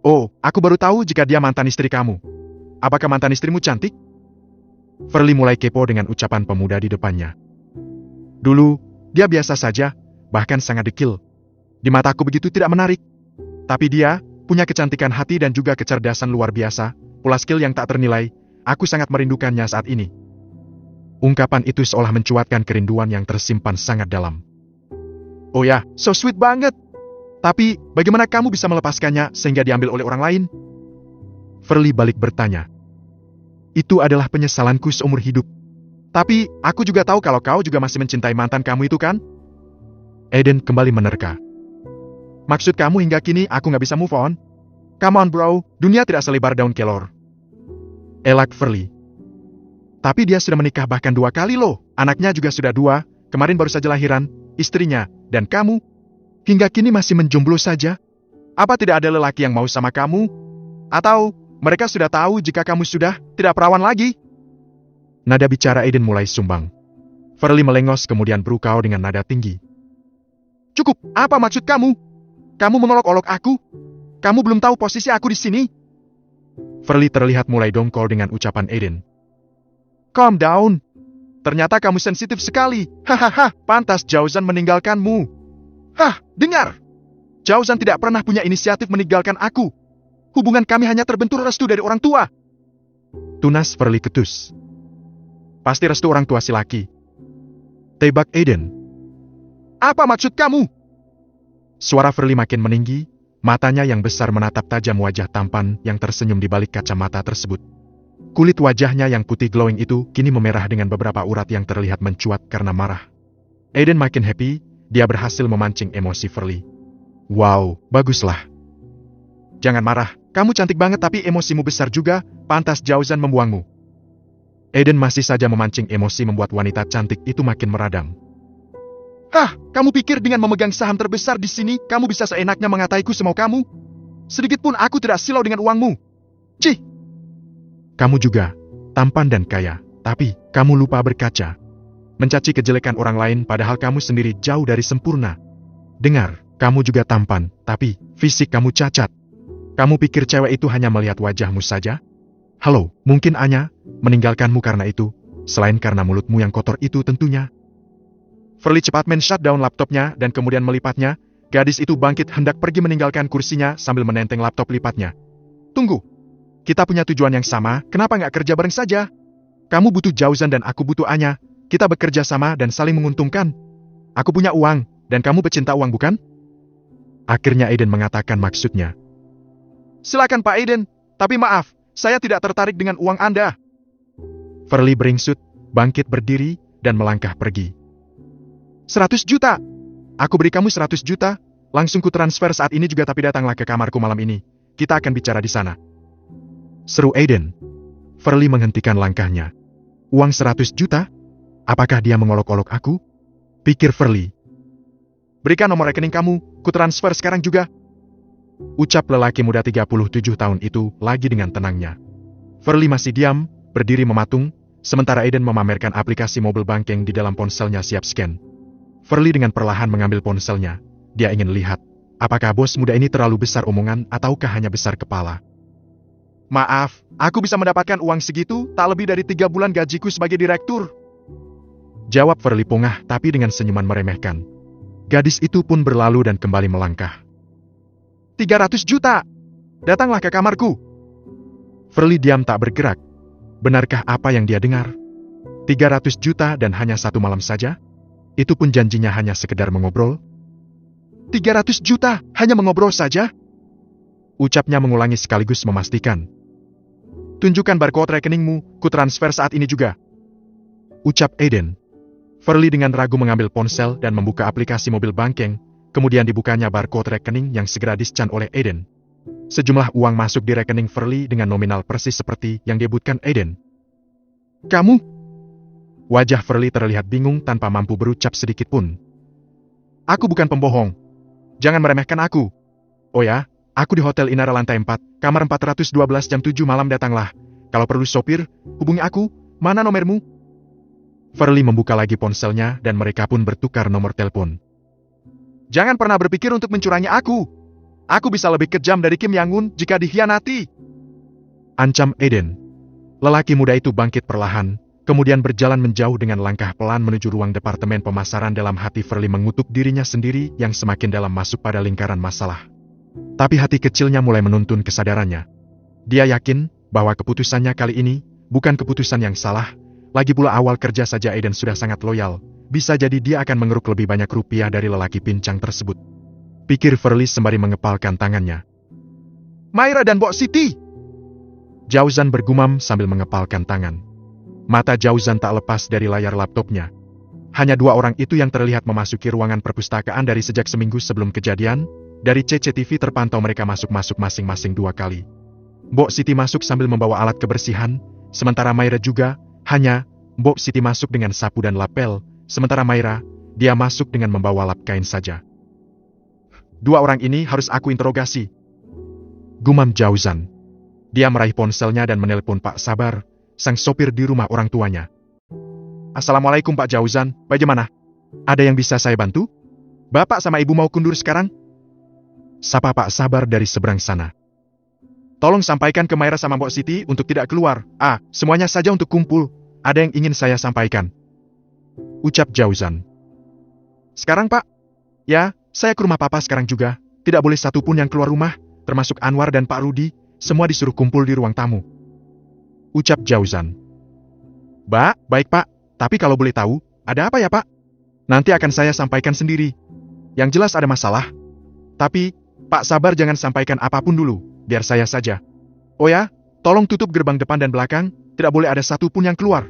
"Oh, aku baru tahu jika dia mantan istri kamu. Apakah mantan istrimu cantik?" Furly mulai kepo dengan ucapan pemuda di depannya. "Dulu, dia biasa saja, bahkan sangat dekil. Di mataku begitu tidak menarik. Tapi dia punya kecantikan hati dan juga kecerdasan luar biasa, pula skill yang tak ternilai. Aku sangat merindukannya saat ini." Ungkapan itu seolah mencuatkan kerinduan yang tersimpan sangat dalam. "Oh ya, so sweet banget. Tapi, bagaimana kamu bisa melepaskannya sehingga diambil oleh orang lain?" Furly balik bertanya. "Itu adalah penyesalanku seumur hidup. Tapi, aku juga tahu kalau kau juga masih mencintai mantan kamu itu kan?" Eden kembali menerka. "Maksud kamu hingga kini aku nggak bisa move on? Come on bro, dunia tidak selebar daun kelor." Elak Furly. "Tapi dia sudah menikah bahkan 2 kali loh. Anaknya juga sudah 2, kemarin baru saja lahiran, istrinya, dan kamu. Hingga kini masih menjomblo saja. Apa tidak ada lelaki yang mau sama kamu? Atau, mereka sudah tahu jika kamu sudah tidak perawan lagi?" Nada bicara Eden mulai sumbang. Furly melengos kemudian berukau dengan nada tinggi. "Cukup, apa maksud kamu? Kamu mengolok-olok aku? Kamu belum tahu posisi aku di sini?" Furly terlihat mulai dongkol dengan ucapan Eden. "Calm down. Ternyata kamu sensitif sekali. Hahaha, pantas Jauzan meninggalkanmu. Hah, dengar. Jauzan tidak pernah punya inisiatif meninggalkan aku. Hubungan kami hanya terbentur restu dari orang tua." Tunas Furly ketus. "Pasti restu orang tua si laki," tebak Eden. "Apa maksud kamu?" Suara Furly makin meninggi, matanya yang besar menatap tajam wajah tampan yang tersenyum di balik kacamata tersebut. Kulit wajahnya yang putih glowing itu kini memerah dengan beberapa urat yang terlihat mencuat karena marah. Eden makin happy, dia berhasil memancing emosi Furly. "Wow, baguslah. Jangan marah, kamu cantik banget tapi emosimu besar juga, pantas Jauzan membuangmu." Eden masih saja memancing emosi membuat wanita cantik itu makin meradang. "Hah, kamu pikir dengan memegang saham terbesar di sini, kamu bisa seenaknya mengataiku semau kamu? Sedikit pun aku tidak silau dengan uangmu. Cih! Kamu juga, tampan dan kaya, tapi kamu lupa berkaca. mencaci kejelekan orang lain padahal kamu sendiri jauh dari sempurna. Dengar, kamu juga tampan, tapi fisik kamu cacat. Kamu pikir cewek itu hanya melihat wajahmu saja? Halo, mungkin Anya meninggalkanmu karena itu, selain karena mulutmu yang kotor itu tentunya. Furley cepat men-shutdown laptopnya dan kemudian melipatnya. Gadis itu bangkit hendak pergi meninggalkan kursinya sambil menenteng laptop lipatnya. Tunggu, kita punya tujuan yang sama, kenapa nggak kerja bareng saja? Kamu butuh Jauzan dan aku butuh Anya. Kita bekerja sama dan saling menguntungkan. Aku punya uang, dan kamu pecinta uang bukan? Akhirnya Aiden mengatakan maksudnya. Silakan Pak Aiden, tapi maaf, saya tidak tertarik dengan uang Anda. Furley beringsut, bangkit berdiri, dan melangkah pergi. 100 juta! Aku beri kamu 100 juta, langsung ku transfer saat ini juga tapi datanglah ke kamarku malam ini. Kita akan bicara di sana. Seru Aiden. Furley menghentikan langkahnya. Uang 100 juta? Apakah dia mengolok-olok aku? Pikir Furley. Berikan nomor rekening kamu, ku transfer sekarang juga. Ucap lelaki muda 37 tahun itu lagi dengan tenangnya. Furley masih diam, berdiri mematung, sementara Aiden memamerkan aplikasi mobile banking di dalam ponselnya siap scan. Furley dengan perlahan mengambil ponselnya. Dia ingin lihat, apakah bos muda ini terlalu besar omongan ataukah hanya besar kepala. Maaf, aku bisa mendapatkan uang segitu tak lebih dari 3 bulan gajiku sebagai direktur. Jawab Furley pongah tapi dengan senyuman meremehkan. Gadis itu pun berlalu dan kembali melangkah. 300 juta! Datanglah ke kamarku. Furley diam tak bergerak. Benarkah apa yang dia dengar? 300 juta dan hanya 1 malam saja? Itu pun janjinya hanya sekedar mengobrol? 300 juta hanya mengobrol saja? Ucapnya mengulangi sekaligus memastikan. Tunjukkan barcode rekeningmu, ku transfer saat ini juga. Ucap Aiden. Furley dengan ragu mengambil ponsel dan membuka aplikasi mobil banking, kemudian dibukanya barcode rekening yang segera di-scan oleh Aiden. Sejumlah uang masuk di rekening Furley dengan nominal persis seperti yang disebutkan Aiden. Kamu? Wajah Furley terlihat bingung tanpa mampu berucap sedikit pun. Aku bukan pembohong. Jangan meremehkan aku. Oh ya, aku di Hotel Inara lantai 4, kamar 412 jam 7 malam datanglah. Kalau perlu sopir, hubungi aku, mana nomormu? Furley membuka lagi ponselnya dan mereka pun bertukar nomor telepon. Jangan pernah berpikir untuk mencurangi aku. Aku bisa lebih kejam dari Kim Yang-un jika dikhianati. Ancam Aiden. Lelaki muda itu bangkit perlahan, kemudian berjalan menjauh dengan langkah pelan menuju ruang departemen pemasaran. Dalam hati Furley mengutuk dirinya sendiri yang semakin dalam masuk pada lingkaran masalah. Tapi hati kecilnya mulai menuntun kesadarannya. Dia yakin bahwa keputusannya kali ini bukan keputusan yang salah. Lagi pula awal kerja saja Aiden sudah sangat loyal. Bisa jadi dia akan mengeruk lebih banyak rupiah dari lelaki pincang tersebut. Pikir Furley sembari mengepalkan tangannya. Myra dan Mbok Siti! Jauzan bergumam sambil mengepalkan tangan. Mata Jauzan tak lepas dari layar laptopnya. Hanya 2 orang itu yang terlihat memasuki ruangan perpustakaan dari sejak seminggu sebelum kejadian. Dari CCTV terpantau mereka masuk masing-masing 2 kali. Mbok Siti masuk sambil membawa alat kebersihan, sementara Myra juga. Hanya, Mbok Siti masuk dengan sapu dan lapel, sementara Myra, dia masuk dengan membawa lap kain saja. 2 orang ini harus aku interogasi. Gumam Jauzan. Dia meraih ponselnya dan menelpon Pak Sabar, sang sopir di rumah orang tuanya. Assalamualaikum Pak Jauzan, bagaimana? Ada yang bisa saya bantu? Bapak sama Ibu mau kundur sekarang? Sapa Pak Sabar dari seberang sana. Tolong sampaikan ke Myra sama Mbok Siti untuk tidak keluar. Semuanya saja untuk kumpul. Ada yang ingin saya sampaikan. Ucap Jauzan. Sekarang Pak? Ya, saya ke rumah Papa sekarang juga. Tidak boleh satu pun yang keluar rumah, termasuk Anwar dan Pak Rudi. Semua disuruh kumpul di ruang tamu. Ucap Jauzan. Baik Pak. Tapi kalau boleh tahu, ada apa ya Pak? Nanti akan saya sampaikan sendiri. Yang jelas ada masalah. Tapi, Pak Sabar jangan sampaikan apapun dulu. Biar saya saja. Oh ya, tolong tutup gerbang depan dan belakang, tidak boleh ada satu pun yang keluar.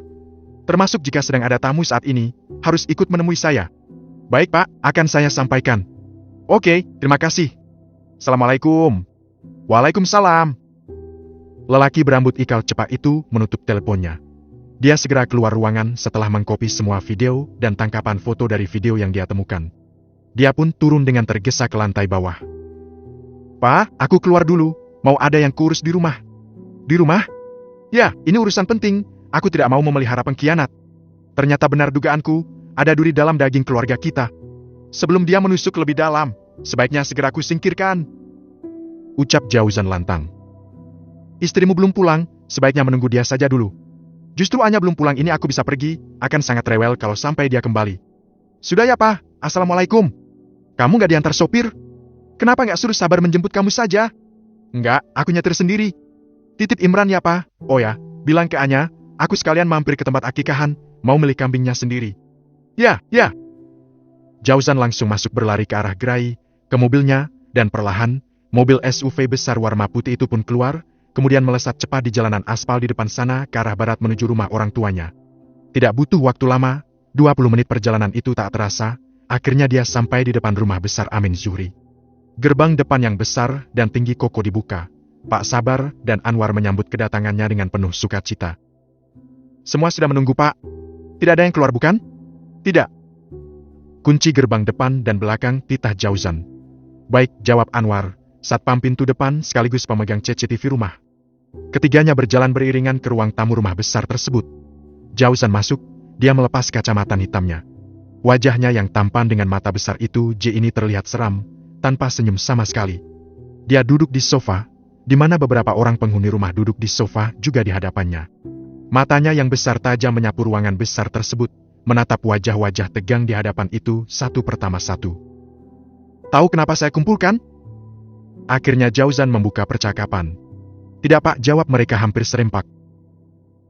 Termasuk jika sedang ada tamu saat ini, harus ikut menemui saya. Baik Pak, akan saya sampaikan. Oke, terima kasih. Assalamualaikum. Waalaikumsalam. Lelaki berambut ikal cepat itu menutup teleponnya. Dia segera keluar ruangan setelah mengkopi semua video dan tangkapan foto dari video yang dia temukan. Dia pun turun dengan tergesa ke lantai bawah. Pak, aku keluar dulu. Mau ada yang kurus di rumah. Di rumah? Ya, ini urusan penting. Aku tidak mau memelihara pengkhianat. Ternyata benar dugaanku, ada duri dalam daging keluarga kita. Sebelum dia menusuk lebih dalam, sebaiknya segera ku singkirkan. Ucap Jauzan lantang. Istrimu belum pulang, sebaiknya menunggu dia saja dulu. Justru Anya belum pulang ini aku bisa pergi, akan sangat rewel kalau sampai dia kembali. Sudah ya Pak, Assalamualaikum. Kamu gak diantar sopir? Kenapa gak suruh Sabar menjemput kamu saja? Enggak, aku nyetir sendiri. Titip Imran ya Pak. Oh ya, bilang ke Anya, aku sekalian mampir ke tempat akikahan, mau beli kambingnya sendiri. Ya, ya. Jauzan langsung masuk berlari ke arah gerai, ke mobilnya, dan perlahan, mobil SUV besar warna putih itu pun keluar, kemudian melesat cepat di jalanan aspal di depan sana ke arah barat menuju rumah orang tuanya. Tidak butuh waktu lama, 20 menit perjalanan itu tak terasa, akhirnya dia sampai di depan rumah besar Amin Zuhri. Gerbang depan yang besar dan tinggi kokoh dibuka. Pak Sabar dan Anwar menyambut kedatangannya dengan penuh sukacita. Semua sudah menunggu Pak. Tidak ada yang keluar bukan? Tidak. Kunci gerbang depan dan belakang titah Jauzan. Baik, jawab Anwar, satpam pintu depan sekaligus pemegang CCTV rumah. Ketiganya berjalan beriringan ke ruang tamu rumah besar tersebut. Jauzan masuk, dia melepas kacamata hitamnya. Wajahnya yang tampan dengan mata besar itu ini terlihat seram, tanpa senyum sama sekali. Dia duduk di sofa, di mana beberapa orang penghuni rumah duduk di sofa juga di hadapannya. Matanya yang besar tajam menyapu ruangan besar tersebut, menatap wajah-wajah tegang di hadapan itu satu pertama satu. Tahu kenapa saya kumpulkan? Akhirnya Jauzan membuka percakapan. Tidak Pak, jawab mereka hampir serempak.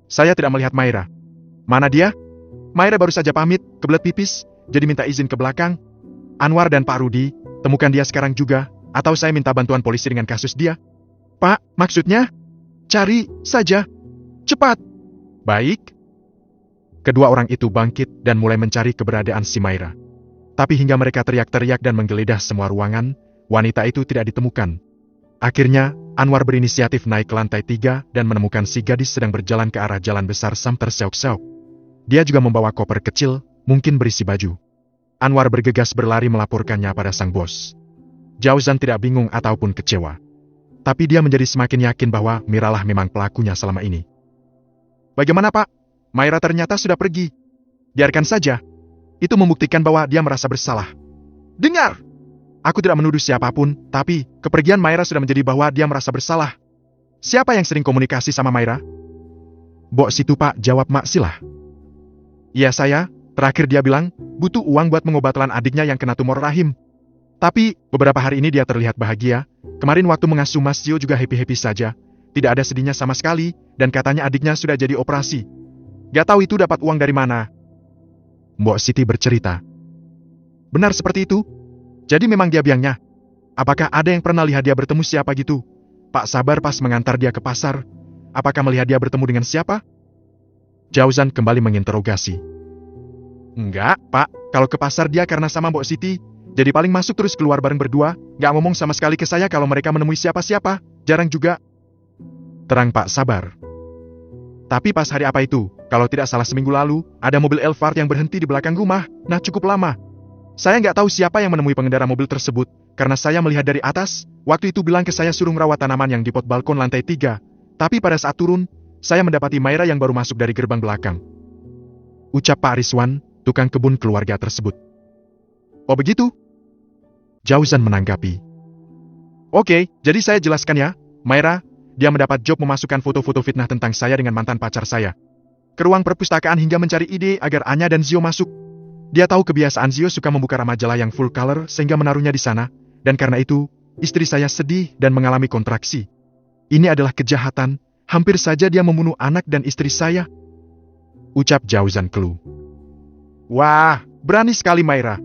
Saya tidak melihat Maira. Mana dia? Maira baru saja pamit, kebelet pipis, jadi minta izin ke belakang. Anwar dan Pak Rudi, temukan dia sekarang juga, atau saya minta bantuan polisi dengan kasus dia. Pak, maksudnya? Cari saja. Cepat. Baik. Kedua orang itu bangkit dan mulai mencari keberadaan si Maira. Tapi hingga mereka teriak-teriak dan menggeledah semua ruangan, wanita itu tidak ditemukan. Akhirnya, Anwar berinisiatif naik ke lantai 3 dan menemukan si gadis sedang berjalan ke arah jalan besar sambil terseok-seok. Dia juga membawa koper kecil, mungkin berisi baju. Anwar bergegas berlari melaporkannya pada sang bos. Jauzan tidak bingung ataupun kecewa. Tapi dia menjadi semakin yakin bahwa Miralah memang pelakunya selama ini. Bagaimana Pak? Maira ternyata sudah pergi. Biarkan saja. Itu membuktikan bahwa dia merasa bersalah. Dengar! Aku tidak menuduh siapapun, tapi kepergian Maira sudah menjadi bahwa dia merasa bersalah. Siapa yang sering komunikasi sama Maira? Bok situ Pak, jawab Mak Silah. Iya saya, terakhir dia bilang, butuh uang buat mengobatan adiknya yang kena tumor rahim. Tapi, beberapa hari ini dia terlihat bahagia. Kemarin waktu mengasuh Mas Zio juga happy-happy saja. Tidak ada sedihnya sama sekali, dan katanya adiknya sudah jadi operasi. Gak tahu itu dapat uang dari mana. Mbok Siti bercerita. Benar seperti itu? Jadi memang dia biangnya. Apakah ada yang pernah lihat dia bertemu siapa gitu? Pak Sabar pas mengantar dia ke pasar. Apakah melihat dia bertemu dengan siapa? Jauzan kembali menginterogasi. Enggak, Pak. Kalau ke pasar dia karena sama Mbok Siti. Jadi paling masuk terus keluar bareng berdua. Gak ngomong sama sekali ke saya kalau mereka menemui siapa-siapa. Jarang juga. Terang Pak Sabar. Tapi pas hari apa itu? Kalau tidak salah seminggu lalu, ada mobil Elfard yang berhenti di belakang rumah. Nah cukup lama. Saya nggak tahu siapa yang menemui pengendara mobil tersebut, karena saya melihat dari atas, waktu itu bilang ke saya suruh merawat tanaman yang di pot balkon lantai 3. Tapi pada saat turun, saya mendapati Maira yang baru masuk dari gerbang belakang. Ucap Pak Rizwan, tukang kebun keluarga tersebut. Oh begitu? Jauzan menanggapi. Oke, jadi saya jelaskan ya, Maira, dia mendapat job memasukkan foto-foto fitnah tentang saya dengan mantan pacar saya. Ke ruang perpustakaan hingga mencari ide agar Anya dan Zio masuk. Dia tahu kebiasaan Zio suka membuka majalah yang full color sehingga menaruhnya di sana, dan karena itu, istri saya sedih dan mengalami kontraksi. Ini adalah kejahatan, hampir saja dia membunuh anak dan istri saya. Ucap Jauzan keluh. Wah, berani sekali Maira.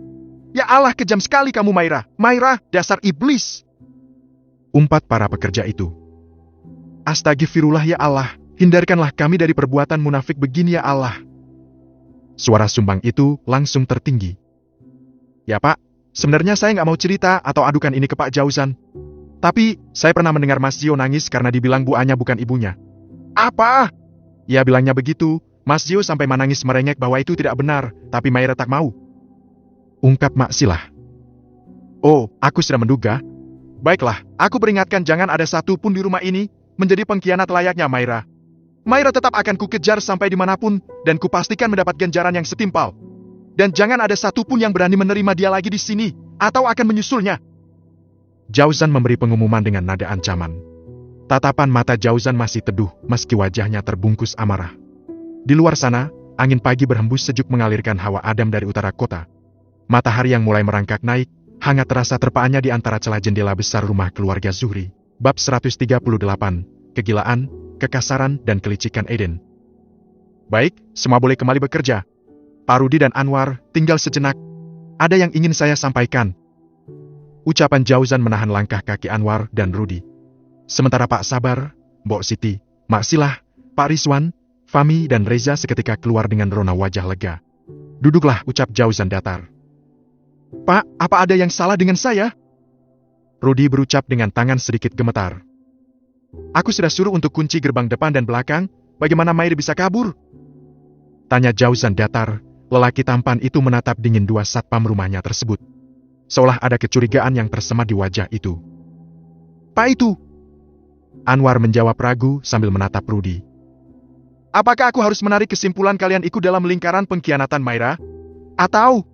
Ya Allah, kejam sekali kamu Maira. Maira, dasar iblis. Umpat para pekerja itu. Astagfirullah ya Allah, hindarkanlah kami dari perbuatan munafik begini ya Allah. Suara sumbang itu langsung tertinggi. Ya Pak, sebenarnya saya nggak mau cerita atau adukan ini ke Pak Jauzan. Tapi, saya pernah mendengar Mas Zio nangis karena dibilang Bu Anya bukan ibunya. Apa? Ya bilangnya begitu, Mas Zio sampai menangis merengek bahwa itu tidak benar, tapi Maira tak mau. Ungkap Mak Silah. Oh, aku sudah menduga. Baiklah, aku peringatkan jangan ada satu pun di rumah ini menjadi pengkhianat layaknya Maira. Maira tetap akan kukejar sampai dimanapun, dan kupastikan mendapat ganjaran yang setimpal. Dan jangan ada satupun yang berani menerima dia lagi di sini, atau akan menyusulnya. Jauzan memberi pengumuman dengan nada ancaman. Tatapan mata Jauzan masih teduh, meski wajahnya terbungkus amarah. Di luar sana, angin pagi berhembus sejuk mengalirkan hawa adem dari utara kota. Matahari yang mulai merangkak naik, hangat terasa terpaannya di antara celah jendela besar rumah keluarga Zuhri. Bab 138, Kegilaan, Kekasaran, dan Kelicikan Eden. Baik, semua boleh kembali bekerja. Pak Rudi dan Anwar, tinggal sejenak. Ada yang ingin saya sampaikan. Ucapan Jauzan menahan langkah kaki Anwar dan Rudi. Sementara Pak Sabar, Mbok Siti, Mak Silah, Pak Rizwan, Fami dan Reza seketika keluar dengan rona wajah lega. Duduklah, ucap Jauzan datar. Pak, apa ada yang salah dengan saya? Rudi berucap dengan tangan sedikit gemetar. Aku sudah suruh untuk kunci gerbang depan dan belakang, bagaimana Mair bisa kabur? Tanya Jauzan datar, lelaki tampan itu menatap dingin dua satpam rumahnya tersebut. Seolah ada kecurigaan yang tersemat di wajah itu. Pak itu? Anwar menjawab ragu sambil menatap Rudi. Apakah aku harus menarik kesimpulan kalian ikut dalam lingkaran pengkhianatan Maira? Atau?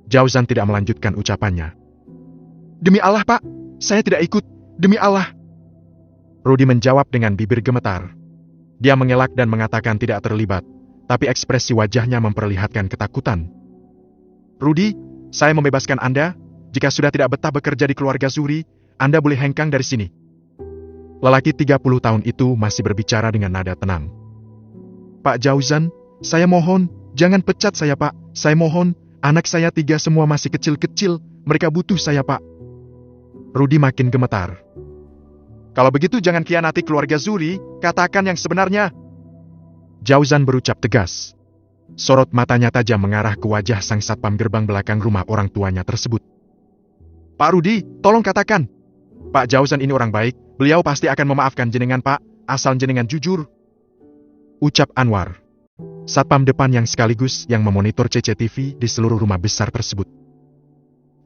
Jauzan tidak melanjutkan ucapannya. Demi Allah, Pak, saya tidak ikut. Demi Allah. Rudi menjawab dengan bibir gemetar. Dia mengelak dan mengatakan tidak terlibat, tapi ekspresi wajahnya memperlihatkan ketakutan. Rudi, saya membebaskan Anda. Jika sudah tidak betah bekerja di keluarga Zuhri, Anda boleh hengkang dari sini. Lelaki 30 tahun itu masih berbicara dengan nada tenang. Pak Jauzan, saya mohon, jangan pecat saya, Pak. Saya mohon, anak saya 3 semua masih kecil-kecil, mereka butuh saya, Pak. Rudi makin gemetar. Kalau begitu jangan khianati keluarga Zuhri, katakan yang sebenarnya. Jauzan berucap tegas. Sorot matanya tajam mengarah ke wajah sang satpam gerbang belakang rumah orang tuanya tersebut. Pak Rudi, tolong katakan. Pak Jauzan ini orang baik, beliau pasti akan memaafkan jenengan, Pak, asal jenengan jujur. Ucap Anwar. Satpam depan yang sekaligus yang memonitor CCTV di seluruh rumah besar tersebut.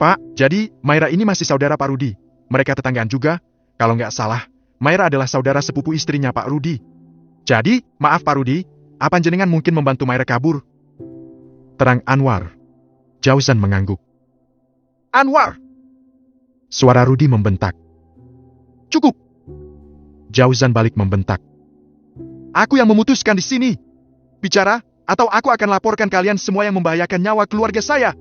Pak, jadi Maira ini masih saudara Pak Rudi. Mereka tetanggaan juga. Kalau nggak salah, Maira adalah saudara sepupu istrinya Pak Rudi. Jadi, maaf Pak Rudi, apa jenengan mungkin membantu Maira kabur? Terang Anwar. Jauzan mengangguk. Anwar! Suara Rudi membentak. Cukup! Jauzan balik membentak. Aku yang memutuskan di sini. Bicara, atau aku akan laporkan kalian semua yang membahayakan nyawa keluarga saya.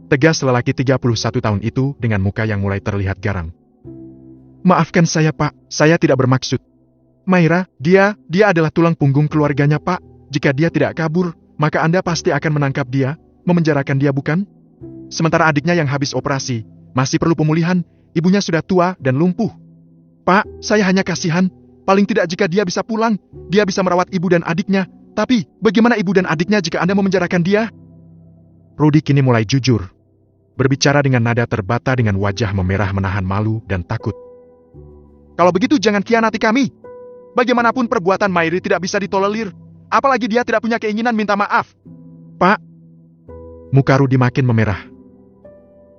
Tegas lelaki 31 tahun itu dengan muka yang mulai terlihat garang. Maafkan saya, Pak, saya tidak bermaksud. Maira, dia adalah tulang punggung keluarganya, Pak. Jika dia tidak kabur, maka Anda pasti akan menangkap dia, memenjarakan dia, bukan? Sementara adiknya yang habis operasi, masih perlu pemulihan, ibunya sudah tua dan lumpuh. Pak, saya hanya kasihan, paling tidak jika dia bisa pulang, dia bisa merawat ibu dan adiknya. Tapi, bagaimana ibu dan adiknya jika Anda memenjarakan dia? Rudi kini mulai jujur. Berbicara dengan nada terbata dengan wajah memerah menahan malu dan takut. Kalau begitu jangan khianati kami. Bagaimanapun perbuatan Mairi tidak bisa ditolerir, apalagi dia tidak punya keinginan minta maaf. Pak. Muka Rudi makin memerah.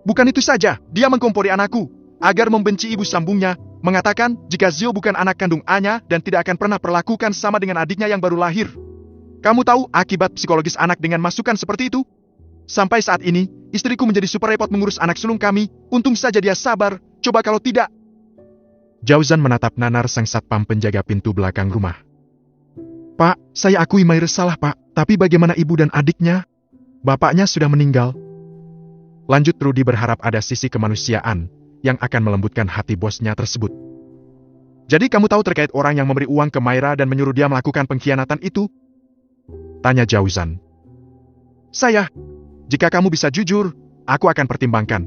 Bukan itu saja, dia mengkompori anakku, agar membenci ibu sambungnya, mengatakan jika Zio bukan anak kandung Anya dan tidak akan pernah perlakukan sama dengan adiknya yang baru lahir. Kamu tahu akibat psikologis anak dengan masukan seperti itu? Sampai saat ini, istriku menjadi super repot mengurus anak sulung kami, untung saja dia sabar, coba kalau tidak. Jauzan menatap nanar sang satpam penjaga pintu belakang rumah. Pak, saya akui Maira salah, Pak, tapi bagaimana ibu dan adiknya? Bapaknya sudah meninggal. Lanjut Rudi berharap ada sisi kemanusiaan yang akan melembutkan hati bosnya tersebut. Jadi kamu tahu terkait orang yang memberi uang ke Maira dan menyuruh dia melakukan pengkhianatan itu? Tanya Jauzan. Saya, jika kamu bisa jujur, aku akan pertimbangkan.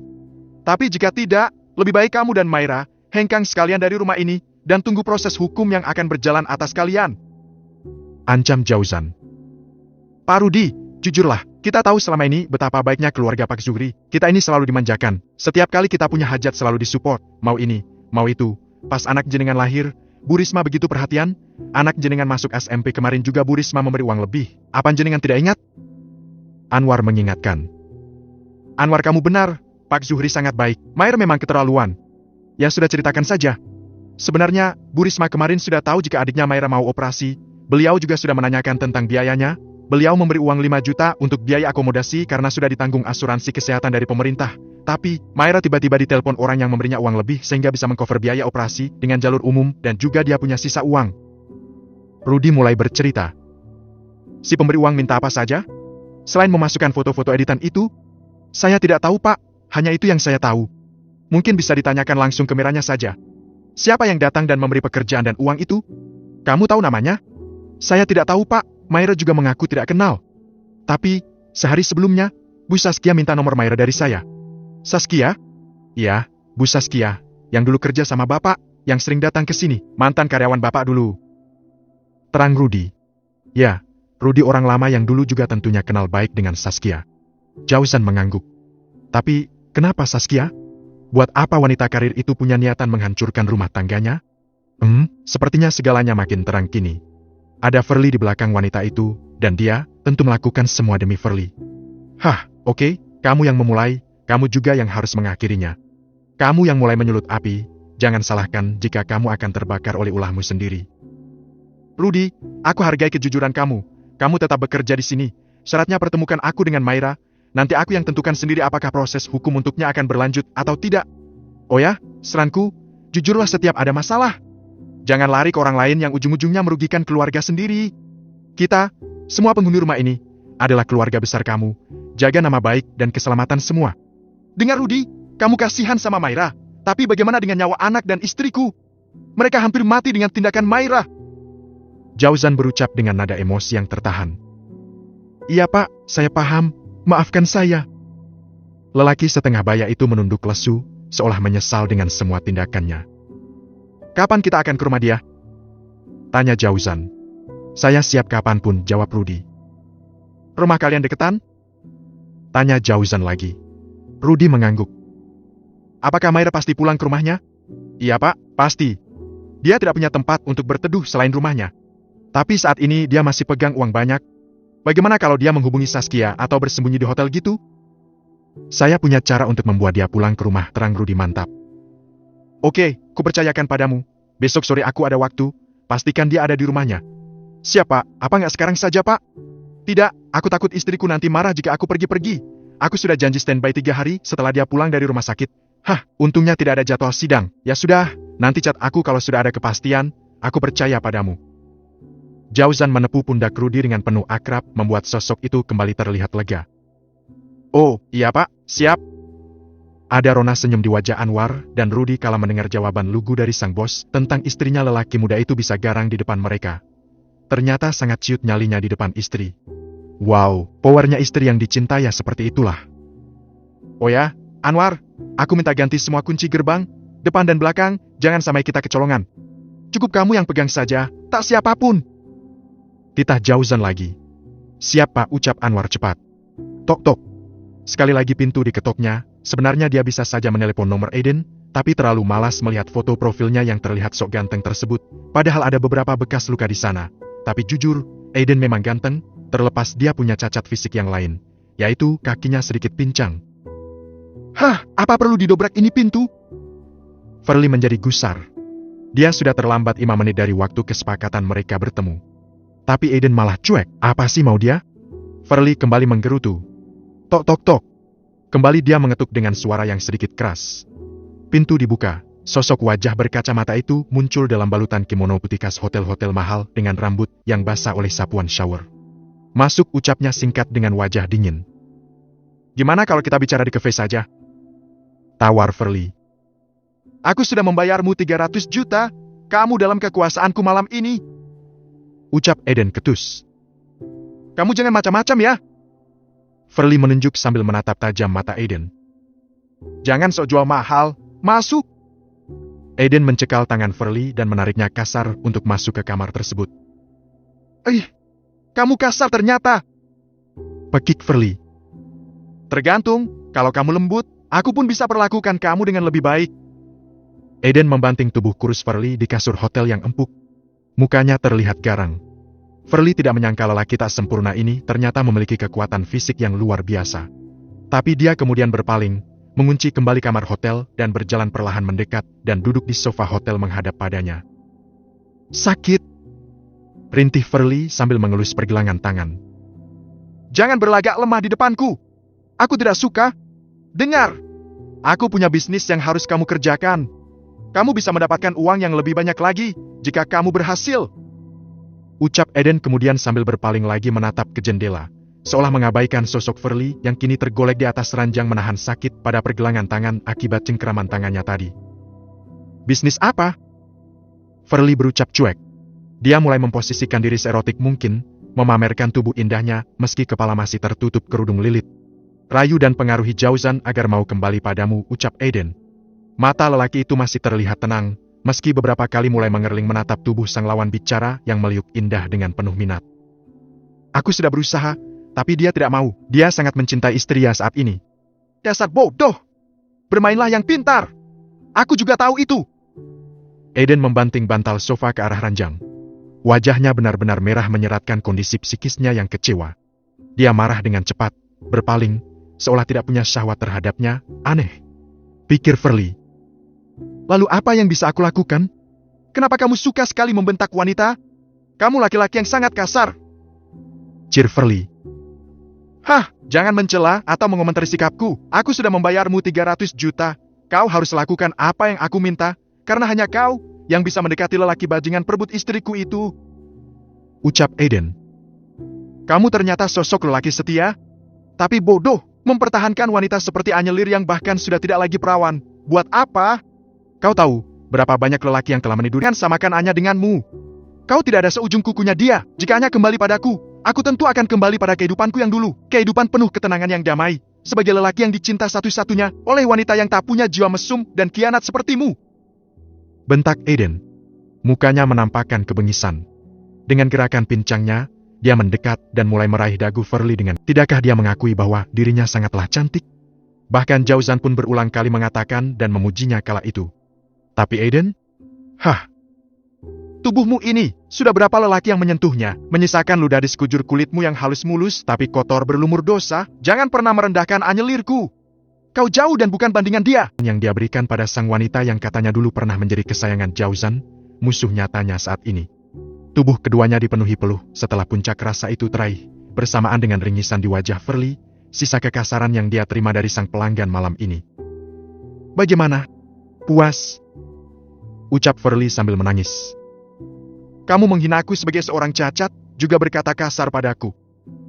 Tapi jika tidak, lebih baik kamu dan Maira hengkang sekalian dari rumah ini dan tunggu proses hukum yang akan berjalan atas kalian. Ancam Jauzan. Pak Rudi, jujurlah, kita tahu selama ini betapa baiknya keluarga Pak Zuhri. Kita ini selalu dimanjakan. Setiap kali kita punya hajat selalu disupport, mau ini, mau itu. Pas anak jenengan lahir, Bu Risma begitu perhatian. Anak jenengan masuk SMP kemarin juga Bu Risma memberi uang lebih. Apa jenengan tidak ingat? Anwar mengingatkan. Anwar, kamu benar, Pak Zuhri sangat baik. Mair memang keterlaluan. Ya sudah, ceritakan saja. Sebenarnya, Bu Risma kemarin sudah tahu jika adiknya Maira mau operasi. Beliau juga sudah menanyakan tentang biayanya. Beliau memberi uang 5 juta untuk biaya akomodasi karena sudah ditanggung asuransi kesehatan dari pemerintah. Tapi, Maira tiba-tiba ditelepon orang yang memberinya uang lebih sehingga bisa mengcover biaya operasi dengan jalur umum dan juga dia punya sisa uang. Rudy mulai bercerita. Si pemberi uang minta apa saja? Selain memasukkan foto-foto editan itu? Saya tidak tahu, Pak. Hanya itu yang saya tahu. Mungkin bisa ditanyakan langsung ke Miranya saja. Siapa yang datang dan memberi pekerjaan dan uang itu? Kamu tahu namanya? Saya tidak tahu, Pak. Maira juga mengaku tidak kenal. Tapi, sehari sebelumnya, Bu Saskia minta nomor Maira dari saya. Saskia? Iya, Bu Saskia. Yang dulu kerja sama Bapak, yang sering datang ke sini. Mantan karyawan Bapak dulu. Terang Rudy. Ya, Rudy orang lama yang dulu juga tentunya kenal baik dengan Saskia. Jauzan mengangguk. Tapi, kenapa Saskia? Buat apa wanita karir itu punya niatan menghancurkan rumah tangganya? Sepertinya segalanya makin terang kini. Ada Verly di belakang wanita itu, dan dia tentu melakukan semua demi Verly. Oke, kamu yang memulai, kamu juga yang harus mengakhirinya. Kamu yang mulai menyulut api, jangan salahkan jika kamu akan terbakar oleh ulahmu sendiri. Rudy, aku hargai kejujuran kamu. Kamu tetap bekerja di sini. Syaratnya pertemukan aku dengan Maira. Nanti aku yang tentukan sendiri apakah proses hukum untuknya akan berlanjut atau tidak. Oh ya, saranku, jujurlah setiap ada masalah. Jangan lari ke orang lain yang ujung-ujungnya merugikan keluarga sendiri. Kita, semua penghuni rumah ini, adalah keluarga besar kamu. Jaga nama baik dan keselamatan semua. Dengar Rudy, kamu kasihan sama Maira. Tapi bagaimana dengan nyawa anak dan istriku? Mereka hampir mati dengan tindakan Maira. Jauzan berucap dengan nada emosi yang tertahan. Iya Pak, saya paham. Maafkan saya. Lelaki setengah baya itu menunduk lesu, seolah menyesal dengan semua tindakannya. Kapan kita akan ke rumah dia? Tanya Jauzan. Saya siap kapanpun, jawab Rudy. Rumah kalian deketan? Tanya Jauzan lagi. Rudy mengangguk. Apakah Maira pasti pulang ke rumahnya? Iya Pak, pasti. Dia tidak punya tempat untuk berteduh selain rumahnya. Tapi saat ini dia masih pegang uang banyak. Bagaimana kalau dia menghubungi Saskia atau bersembunyi di hotel gitu? Saya punya cara untuk membuat dia pulang ke rumah, terang Rudy mantap. Oke, kupercayakan padamu. Besok sore aku ada waktu, pastikan dia ada di rumahnya. Siapa? Apa nggak sekarang saja, Pak? Tidak, aku takut istriku nanti marah jika aku pergi-pergi. Aku sudah janji standby 3 hari setelah dia pulang dari rumah sakit. Untungnya tidak ada jadwal sidang. Ya sudah, nanti chat aku kalau sudah ada kepastian, aku percaya padamu. Jauzan menepuk pundak Rudy dengan penuh akrab, membuat sosok itu kembali terlihat lega. Oh, iya Pak, siap. Ada rona senyum di wajah Anwar, dan Rudy kala mendengar jawaban lugu dari sang bos tentang istrinya lelaki muda itu bisa garang di depan mereka. Ternyata sangat ciut nyalinya di depan istri. Wow, powernya istri yang dicintai ya seperti itulah. Oh ya, Anwar, aku minta ganti semua kunci gerbang, depan dan belakang, jangan sampai kita kecolongan. Cukup kamu yang pegang saja, tak siapapun. Titah Jauzan lagi. Siap Pak, ucap Anwar cepat. Tok tok. Sekali lagi pintu diketoknya, sebenarnya dia bisa saja menelepon nomor Aiden, tapi terlalu malas melihat foto profilnya yang terlihat sok ganteng tersebut, padahal ada beberapa bekas luka di sana. Tapi jujur, Aiden memang ganteng, terlepas dia punya cacat fisik yang lain, yaitu kakinya sedikit pincang. Apa perlu didobrak ini pintu? Verly menjadi gusar. Dia sudah terlambat 5 menit dari waktu kesepakatan mereka bertemu. Tapi Aiden malah cuek. Apa sih mau dia? Verly kembali menggerutu. Tok tok tok. Kembali dia mengetuk dengan suara yang sedikit keras. Pintu dibuka. Sosok wajah berkacamata itu muncul dalam balutan kimono putih khas hotel-hotel mahal dengan rambut yang basah oleh sapuan shower. Masuk, ucapnya singkat dengan wajah dingin. Gimana kalau kita bicara di cafe saja? Tawar Verly. Aku sudah membayarmu 300 juta. Kamu dalam kekuasaanku malam ini. Ucap Aiden ketus. Kamu jangan macam-macam ya. Verly menunjuk sambil menatap tajam mata Aiden. Jangan sok jual mahal, masuk. Aiden mencekal tangan Verly dan menariknya kasar untuk masuk ke kamar tersebut. Kamu kasar ternyata. Pekik Verly. Tergantung, kalau kamu lembut, aku pun bisa perlakukan kamu dengan lebih baik. Aiden membanting tubuh kurus Verly di kasur hotel yang empuk. Mukanya terlihat garang. Verly tidak menyangka lelaki tak sempurna ini ternyata memiliki kekuatan fisik yang luar biasa. Tapi dia kemudian berpaling, mengunci kembali kamar hotel dan berjalan perlahan mendekat dan duduk di sofa hotel menghadap padanya. Sakit, rintih Furley sambil mengelus pergelangan tangan. Jangan berlagak lemah di depanku. Aku tidak suka. Dengar, aku punya bisnis yang harus kamu kerjakan. Kamu bisa mendapatkan uang yang lebih banyak lagi jika kamu berhasil. Ucap Eden kemudian sambil berpaling lagi menatap ke jendela, seolah mengabaikan sosok Furley yang kini tergolek di atas ranjang menahan sakit pada pergelangan tangan akibat cengkeraman tangannya tadi. Bisnis apa? Furley berucap cuek. Dia mulai memposisikan diri seerotik mungkin, memamerkan tubuh indahnya meski kepala masih tertutup kerudung lilit. Rayu dan pengaruhi Jauzan agar mau kembali padamu, ucap Eden. Mata lelaki itu masih terlihat tenang, meski beberapa kali mulai mengerling menatap tubuh sang lawan bicara yang meliuk indah dengan penuh minat. Aku sudah berusaha, tapi dia tidak mau. Dia sangat mencintai istrinya saat ini. Dasar bodoh! Bermainlah yang pintar! Aku juga tahu itu! Eden membanting bantal sofa ke arah ranjang. Wajahnya benar-benar merah menyeratkan kondisi psikisnya yang kecewa. Dia marah dengan cepat, berpaling, seolah tidak punya syahwat terhadapnya. Aneh, pikir Furley. Lalu apa yang bisa aku lakukan? Kenapa kamu suka sekali membentak wanita? Kamu laki-laki yang sangat kasar. Cir Furley. Hah, jangan mencela atau mengomentari sikapku. Aku sudah membayarmu 300 juta. Kau harus lakukan apa yang aku minta, karena hanya kau yang bisa mendekati lelaki bajingan perebut istriku itu. Ucap Eden. Kamu ternyata sosok lelaki setia, tapi bodoh mempertahankan wanita seperti Anyelir yang bahkan sudah tidak lagi perawan. Buat apa? Kau tahu berapa banyak lelaki yang telah menidurkan samakan Anya denganmu. Kau tidak ada seujung kukunya dia. Jika Anya kembali padaku, aku tentu akan kembali pada kehidupanku yang dulu. Kehidupan penuh ketenangan yang damai. Sebagai lelaki yang dicinta satu-satunya oleh wanita yang tak punya jiwa mesum dan kianat sepertimu. Bentak Eden. Mukanya menampakkan kebengisan. Dengan gerakan pincangnya, dia mendekat dan mulai meraih dagu Furley dengan, tidakkah dia mengakui bahwa dirinya sangatlah cantik? Bahkan Jauzan pun berulang kali mengatakan dan memujinya kala itu. Tapi Eden? Hah? Tubuhmu ini, sudah berapa lelaki yang menyentuhnya, menyisakan ludah di sekujur kulitmu yang halus mulus tapi kotor berlumur dosa? Jangan pernah merendahkan Anyelirku. Kau jauh dan bukan bandingan dia. Yang dia berikan pada sang wanita yang katanya dulu pernah menjadi kesayangan Jauzan, musuh nyatanya saat ini. Tubuh keduanya dipenuhi peluh setelah puncak rasa itu teraih, bersamaan dengan ringisan di wajah Furley, sisa kekasaran yang dia terima dari sang pelanggan malam ini. Bagaimana? Puas? Ucap Furley sambil menangis. Kamu menghina aku sebagai seorang cacat, juga berkata kasar padaku.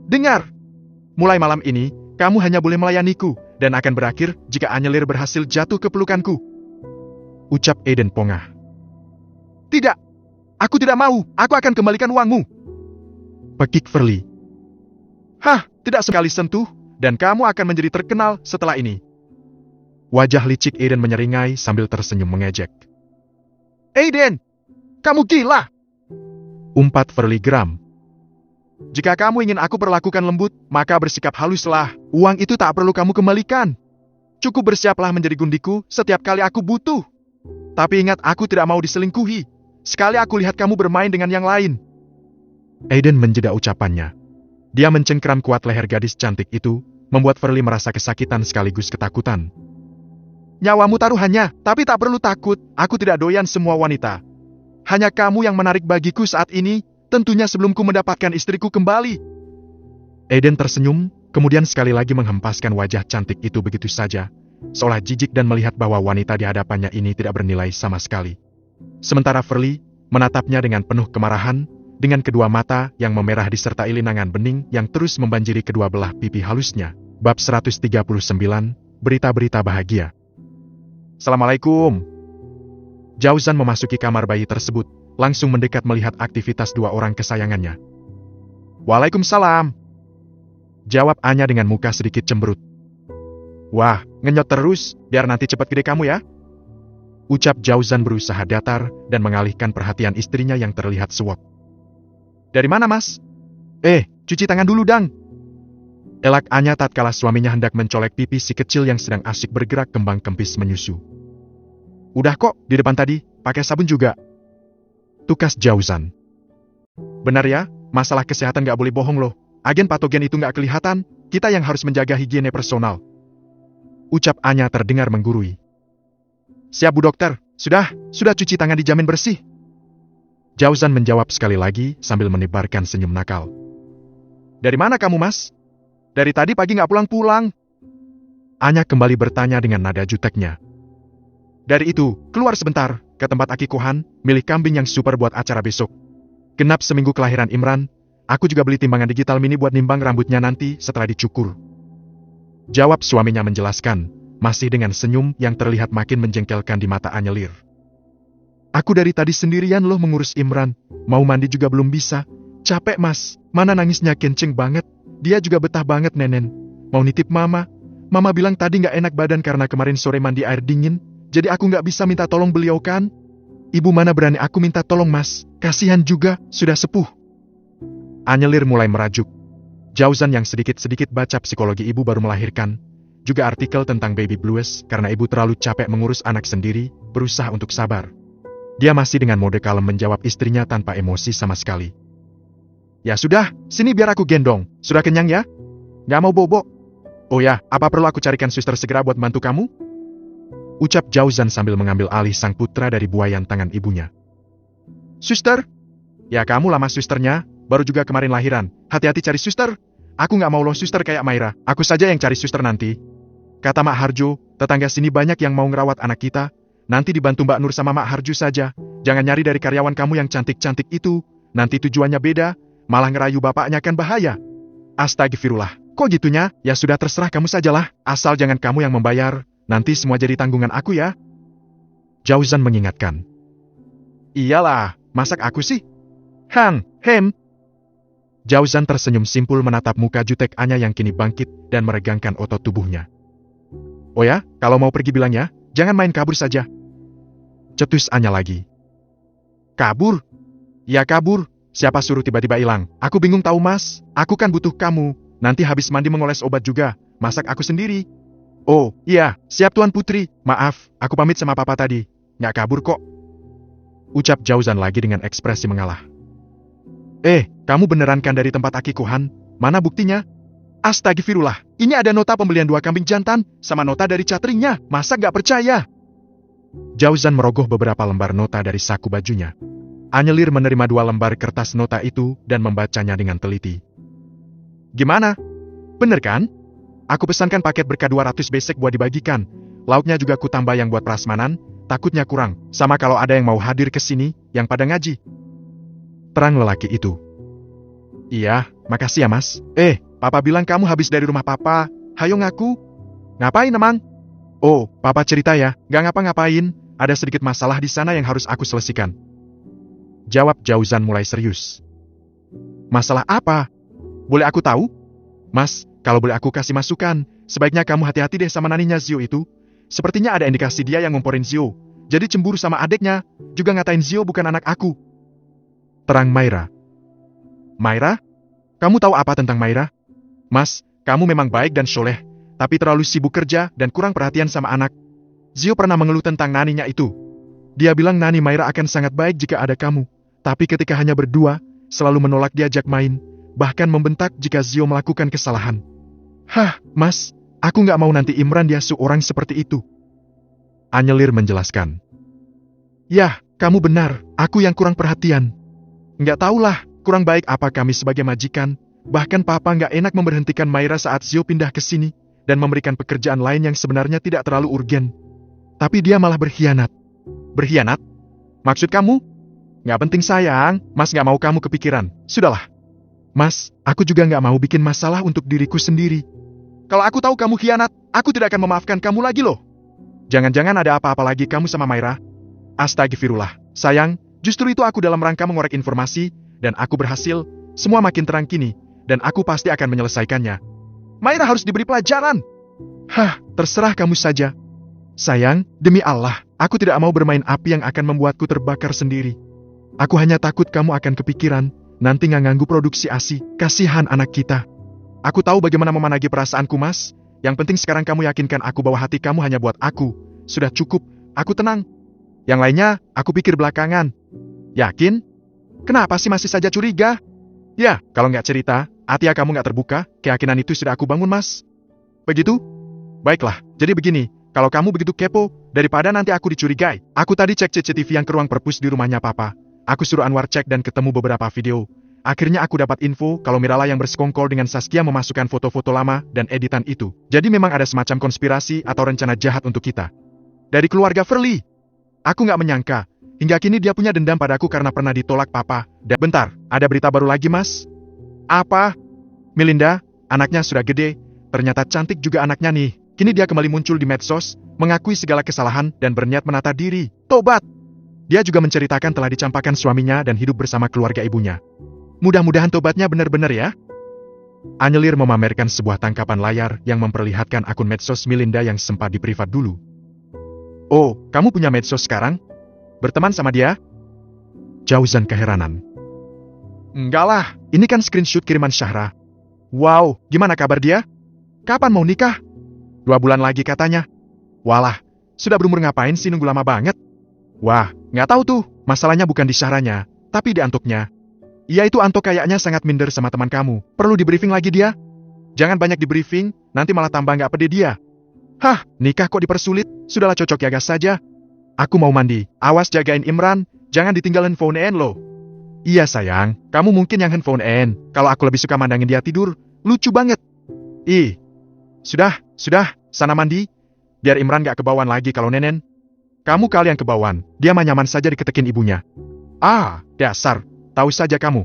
Dengar! Mulai malam ini, kamu hanya boleh melayaniku, dan akan berakhir jika Anyelir berhasil jatuh ke pelukanku. Ucap Eden pongah. Tidak! Aku tidak mau! Aku akan kembalikan uangmu! Pekik Furley. Hah! Tidak sekali sentuh, dan kamu akan menjadi terkenal setelah ini. Wajah licik Eden menyeringai sambil tersenyum mengejek. Eden! Kamu gila! Umpat Furley geram. Jika kamu ingin aku perlakukan lembut, maka bersikap haluslah. Uang itu tak perlu kamu kembalikan. Cukup bersiaplah menjadi gundiku setiap kali aku butuh. Tapi ingat, aku tidak mau diselingkuhi. Sekali aku lihat kamu bermain dengan yang lain. Eden menjeda ucapannya. Dia mencengkeram kuat leher gadis cantik itu, membuat Furley merasa kesakitan sekaligus ketakutan. Nyawamu taruhannya, tapi tak perlu takut. Aku tidak doyan semua wanita. Hanya kamu yang menarik bagiku saat ini, tentunya sebelum ku mendapatkan istriku kembali. Eden tersenyum, kemudian sekali lagi menghempaskan wajah cantik itu begitu saja, seolah jijik dan melihat bahwa wanita di hadapannya ini tidak bernilai sama sekali. Sementara Furley menatapnya dengan penuh kemarahan, dengan kedua mata yang memerah disertai linangan bening yang terus membanjiri kedua belah pipi halusnya. Bab 139, Berita-berita bahagia. Assalamualaikum. Jauzan memasuki kamar bayi tersebut, langsung mendekat melihat aktivitas dua orang kesayangannya. Waalaikumsalam. Jawab Anya dengan muka sedikit cemberut. Wah, ngenyot terus, biar nanti cepat gede kamu ya. Ucap Jauzan berusaha datar dan mengalihkan perhatian istrinya yang terlihat suwok. Dari mana, Mas? Cuci tangan dulu, Dang. Elak Anya tatkala suaminya hendak mencolek pipi si kecil yang sedang asyik bergerak kembang kempis menyusu. Udah kok, di depan tadi, pakai sabun juga. Tukas Jauzan. Benar ya, masalah kesehatan gak boleh bohong loh. Agen patogen itu gak kelihatan, kita yang harus menjaga higiene personal. Ucap Anya terdengar menggurui. Siap Bu Dokter, sudah cuci tangan dijamin bersih. Jauzan menjawab sekali lagi sambil menebarkan senyum nakal. Dari mana kamu Mas? Dari tadi pagi nggak pulang-pulang. Anya kembali bertanya dengan nada juteknya. Dari itu, keluar sebentar, ke tempat akikohan, milih kambing yang super buat acara besok. Genap seminggu kelahiran Imran, aku juga beli timbangan digital mini buat nimbang rambutnya nanti setelah dicukur. Jawab suaminya menjelaskan, masih dengan senyum yang terlihat makin menjengkelkan di mata Anyelir. Aku dari tadi sendirian loh mengurus Imran, mau mandi juga belum bisa. Capek Mas, mana nangisnya kenceng banget, dia juga betah banget Nenen. Mau nitip Mama bilang tadi nggak enak badan karena kemarin sore mandi air dingin. Jadi aku nggak bisa minta tolong beliau kan? Ibu mana berani aku minta tolong Mas, kasihan juga, sudah sepuh. Anyelir mulai merajuk. Jauzan yang sedikit-sedikit baca psikologi ibu baru melahirkan. Juga artikel tentang baby blues karena ibu terlalu capek mengurus anak sendiri, berusaha untuk sabar. Dia masih dengan mode kalem menjawab istrinya tanpa emosi sama sekali. Ya sudah, sini biar aku gendong, sudah kenyang ya? Nggak mau bobo? Oh ya, apa perlu aku carikan suster segera buat bantu kamu? Ucap Jauzan sambil mengambil alih sang putra dari buayan tangan ibunya. Suster? Ya kamu lama susternya, baru juga kemarin lahiran. Hati-hati cari suster. Aku nggak mau loh suster kayak Maira, aku saja yang cari suster nanti. Kata Mak Harjo, tetangga sini banyak yang mau ngerawat anak kita. Nanti dibantu Mbak Nur sama Mak Harjo saja. Jangan nyari dari karyawan kamu yang cantik-cantik itu. Nanti tujuannya beda, malah ngerayu bapaknya kan bahaya. Astagfirullah, kok gitunya? Ya sudah terserah kamu sajalah, asal jangan kamu yang membayar. Nanti semua jadi tanggungan aku ya. Jauzan mengingatkan. Iyalah, masak aku sih? Hem. Jauzan tersenyum simpul menatap muka jutek Anya yang kini bangkit dan meregangkan otot tubuhnya. Oh ya, kalau mau pergi bilang ya, jangan main kabur saja. Cetus Anya lagi. Kabur? Ya kabur, siapa suruh tiba-tiba hilang? Aku bingung tahu Mas, aku kan butuh kamu. Nanti habis mandi mengoles obat juga, masak aku sendiri. Oh, iya, siap Tuan Putri. Maaf, aku pamit sama Papa tadi. Nggak kabur kok. Ucap Jauzan lagi dengan ekspresi mengalah. Kamu beneran kan dari tempat akikohan? Mana buktinya? Astagfirullah, ini ada nota pembelian 2 kambing jantan, sama nota dari cateringnya. Masa nggak percaya? Jauzan merogoh beberapa lembar nota dari saku bajunya. Anyelir menerima 2 lembar kertas nota itu dan membacanya dengan teliti. Gimana? Bener kan? Aku pesankan paket berkah 200 besek buat dibagikan. Lauknya juga ku tambah yang buat prasmanan, takutnya kurang. Sama kalau ada yang mau hadir ke sini, yang pada ngaji. Terang lelaki itu. Iya, makasih ya Mas. Papa bilang kamu habis dari rumah Papa. Hayo ngaku. Ngapain emang? Oh, Papa cerita ya, gak ngapa-ngapain. Ada sedikit masalah di sana yang harus aku selesaikan. Jawab Jauzan mulai serius. Masalah apa? Boleh aku tahu? Mas, kalau boleh aku kasih masukan, sebaiknya kamu hati-hati deh sama naninya Zio itu. Sepertinya ada indikasi dia yang ngomporin Zio. Jadi cemburu sama adeknya, juga ngatain Zio bukan anak aku. Terang Maira. Maira? Kamu tahu apa tentang Maira? Mas, kamu memang baik dan soleh, tapi terlalu sibuk kerja dan kurang perhatian sama anak. Zio pernah mengeluh tentang naninya itu. Dia bilang nani Maira akan sangat baik jika ada kamu, tapi ketika hanya berdua, selalu menolak diajak main. Bahkan membentak jika Zio melakukan kesalahan. Mas, aku nggak mau nanti Imran dia seorang seperti itu. Anyelir menjelaskan. Yah, kamu benar, aku yang kurang perhatian. Nggak tahulah, kurang baik apa kami sebagai majikan. Bahkan Papa nggak enak memberhentikan Maira saat Zio pindah ke sini, dan memberikan pekerjaan lain yang sebenarnya tidak terlalu urgen. Tapi dia malah berkhianat. Berkhianat? Maksud kamu? Nggak penting sayang, Mas nggak mau kamu kepikiran. Sudahlah. Mas, aku juga nggak mau bikin masalah untuk diriku sendiri. Kalau aku tahu kamu khianat, aku tidak akan memaafkan kamu lagi loh. Jangan-jangan ada apa-apa lagi kamu sama Maira? Astagfirullah, sayang, justru itu aku dalam rangka mengorek informasi, dan aku berhasil, semua makin terang kini, dan aku pasti akan menyelesaikannya. Maira harus diberi pelajaran. Terserah kamu saja. Sayang, demi Allah, aku tidak mau bermain api yang akan membuatku terbakar sendiri. Aku hanya takut kamu akan kepikiran, nanti nggak ganggu produksi ASI, kasihan anak kita. Aku tahu bagaimana memanagi perasaanku Mas, yang penting sekarang kamu yakinkan aku bahwa hati kamu hanya buat aku. Sudah cukup, aku tenang. Yang lainnya, aku pikir belakangan. Yakin? Kenapa sih masih saja curiga? Ya, kalau nggak cerita, hati kamu nggak terbuka, keyakinan itu sudah aku bangun Mas. Begitu? Baiklah, Jadi begini, kalau kamu begitu kepo, daripada nanti aku dicurigai. Aku tadi cek CCTV yang ke ruang perpus di rumahnya Papa. Aku suruh Anwar cek dan ketemu beberapa video. Akhirnya aku dapat info kalau Mirala yang bersekongkol dengan Saskia memasukkan foto-foto lama dan editan itu. Jadi memang ada semacam konspirasi atau rencana jahat untuk kita. Dari keluarga Verly. Aku nggak menyangka. Hingga kini dia punya dendam padaku karena pernah ditolak Papa. Dan bentar, ada berita baru lagi, Mas? Apa? Melinda, anaknya sudah gede. Ternyata cantik juga anaknya nih. Kini dia kembali muncul di medsos, mengakui segala kesalahan dan berniat menata diri. Tobat! Dia juga menceritakan telah dicampakkan suaminya dan hidup bersama keluarga ibunya. Mudah-mudahan tobatnya benar-benar ya. Anyelir memamerkan sebuah tangkapan layar yang memperlihatkan akun medsos Melinda yang sempat di-privat dulu. Oh, kamu punya medsos sekarang? Berteman sama dia? Jauzan keheranan. Enggak lah, ini kan screenshot kiriman Syahra. Wow, gimana kabar dia? Kapan mau nikah? 2 bulan lagi katanya. Walah, sudah berumur ngapain sih nunggu lama banget? Wah, nggak tahu tuh, masalahnya bukan di Syahranya, tapi di Antoknya. Iya itu Antok kayaknya sangat minder sama teman kamu. Perlu di-briefing lagi dia? Jangan banyak di-briefing, nanti malah tambah nggak pede dia. Hah, nikah kok dipersulit? Sudahlah cocok ya gas saja. Aku mau mandi, awas jagain Imran, jangan ditinggal handphone-en loh. Iya sayang, kamu mungkin yang handphone-en, kalau aku lebih suka mandangin dia tidur, lucu banget. Sudah, sana mandi, biar Imran gak kebauan lagi kalau nenen. Kamu kali yang kebauan, dia mah nyaman saja diketekin ibunya. Ah, dasar, tahu saja kamu.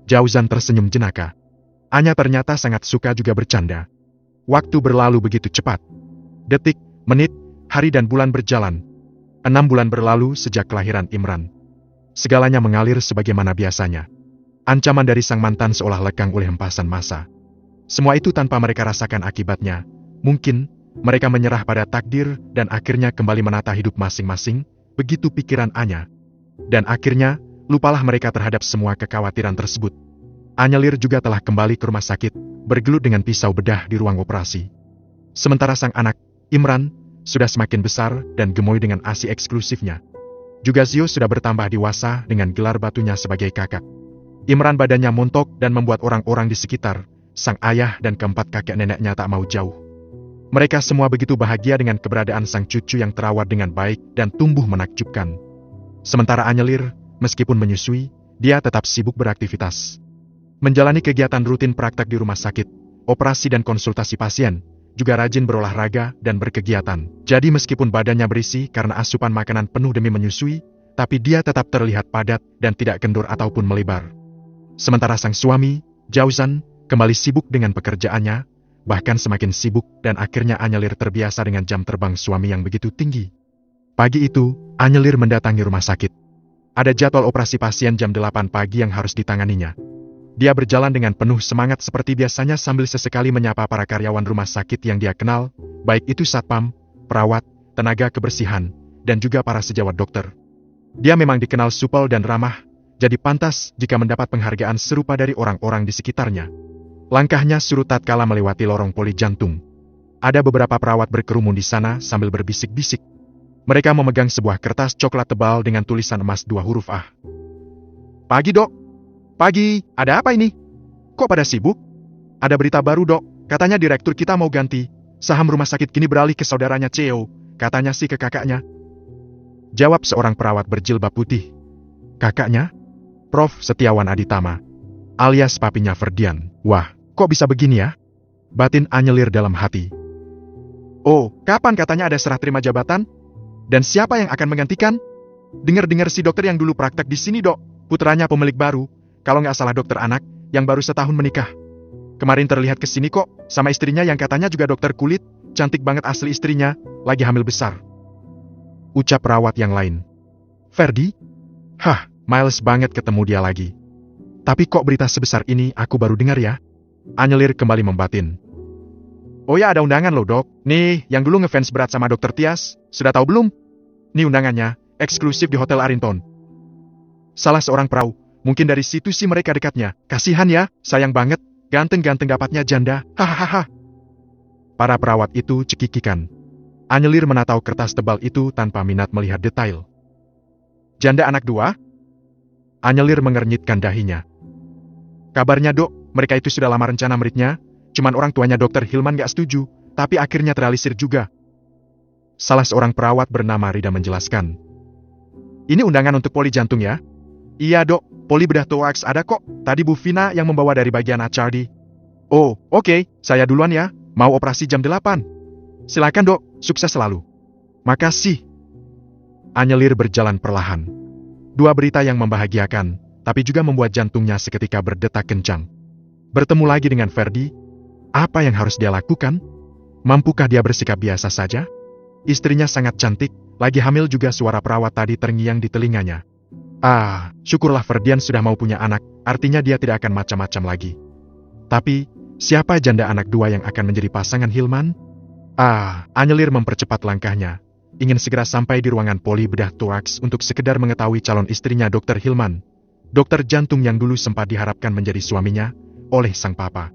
Jauzan tersenyum jenaka. Anya ternyata sangat suka juga bercanda. Waktu berlalu begitu cepat. Detik, menit, hari dan bulan berjalan. 6 bulan berlalu sejak kelahiran Imran. Segalanya mengalir sebagaimana biasanya. Ancaman dari sang mantan seolah lekang oleh hempasan masa. Semua itu tanpa mereka rasakan akibatnya. Mungkin, mereka menyerah pada takdir dan akhirnya kembali menata hidup masing-masing, begitu pikiran Anya. Dan akhirnya, lupalah mereka terhadap semua kekhawatiran tersebut. Anyelir juga telah kembali ke rumah sakit, bergelut dengan pisau bedah di ruang operasi. Sementara sang anak, Imran, sudah semakin besar dan gemoy dengan ASI eksklusifnya. Juga Zio sudah bertambah dewasa dengan gelar batunya sebagai kakak. Imran badannya montok dan membuat orang-orang di sekitar, sang ayah dan keempat kakek neneknya tak mau jauh. Mereka semua begitu bahagia dengan keberadaan sang cucu yang terawat dengan baik dan tumbuh menakjubkan. Sementara Anyelir, meskipun menyusui, dia tetap sibuk beraktivitas. Menjalani kegiatan rutin praktek di rumah sakit, operasi dan konsultasi pasien, juga rajin berolahraga dan berkegiatan. Jadi meskipun badannya berisi karena asupan makanan penuh demi menyusui, tapi dia tetap terlihat padat dan tidak kendur ataupun melebar. Sementara sang suami, Jauzan, kembali sibuk dengan pekerjaannya, bahkan semakin sibuk dan akhirnya Anyelir terbiasa dengan jam terbang suami yang begitu tinggi. Pagi itu, Anyelir mendatangi rumah sakit. Ada jadwal operasi pasien jam 8 pagi yang harus ditanganinya. Dia berjalan dengan penuh semangat seperti biasanya sambil sesekali menyapa para karyawan rumah sakit yang dia kenal, baik itu satpam, perawat, tenaga kebersihan, dan juga para sejawat dokter. Dia memang dikenal supel dan ramah, jadi pantas jika mendapat penghargaan serupa dari orang-orang di sekitarnya. Langkahnya surut tatkala melewati lorong poli jantung. Ada beberapa perawat berkerumun di sana sambil berbisik-bisik. Mereka memegang sebuah kertas coklat tebal dengan tulisan emas 2 huruf A. Pagi dok. Pagi, ada apa ini? Kok pada sibuk? Ada berita baru dok, katanya direktur kita mau ganti. Saham rumah sakit kini beralih ke saudaranya CEO, katanya sih ke kakaknya. Jawab seorang perawat berjilbab putih. Kakaknya? Prof. Setiawan Aditama, alias papinya Ferdian. Wah, kok bisa begini ya? Batin Anyelir dalam hati. Oh, kapan katanya ada serah terima jabatan? Dan siapa yang akan menggantikan? Dengar-dengar si dokter yang dulu praktek di sini dok, putranya pemilik baru. Kalau nggak salah dokter anak, yang baru setahun menikah. Kemarin terlihat kesini kok, sama istrinya yang katanya juga dokter kulit, cantik banget asli istrinya, lagi hamil besar. Ucap perawat yang lain. Ferdi? Hah, males banget ketemu dia lagi. Tapi kok berita sebesar ini aku baru dengar ya? Anyelir kembali membatin. Oh ya ada undangan loh dok, nih yang dulu ngefans berat sama dokter Tias, sudah tahu belum? Nih undangannya, eksklusif di Hotel Arinton. Salah seorang perahu. Mungkin dari situ sih mereka dekatnya. Kasihan ya, sayang banget, ganteng-ganteng dapatnya janda, hahaha. Para perawat itu cekikikan. Anyelir menatau kertas tebal itu tanpa minat melihat detail. Janda anak 2? Anyelir mengernyitkan dahinya. Kabarnya dok, mereka itu sudah lama rencana meritnya, cuman orang tuanya dokter Hilman gak setuju, tapi akhirnya terrealisir juga. Salah seorang perawat bernama Rida menjelaskan. Ini undangan untuk poli jantung ya? Iya dok, poli bedah thorax ada kok. Tadi Bu Vina yang membawa dari bagian HRD. Oh, oke, saya duluan ya. Mau operasi jam 8. Silakan dok, sukses selalu. Makasih. Anyelir berjalan perlahan. Dua berita yang membahagiakan, tapi juga membuat jantungnya seketika berdetak kencang. Bertemu lagi dengan Ferdi. Apa yang harus dia lakukan? Mampukah dia bersikap biasa saja? Istrinya sangat cantik, lagi hamil juga. Suara perawat tadi terngiang di telinganya. Ah, syukurlah Ferdian sudah mau punya anak, artinya dia tidak akan macam-macam lagi. Tapi, siapa janda anak dua yang akan menjadi pasangan Hilman? Ah, Anyelir mempercepat langkahnya. Ingin segera sampai di ruangan poli bedah thorax untuk sekedar mengetahui calon istrinya Dr. Hilman. Dokter jantung yang dulu sempat diharapkan menjadi suaminya oleh sang papa.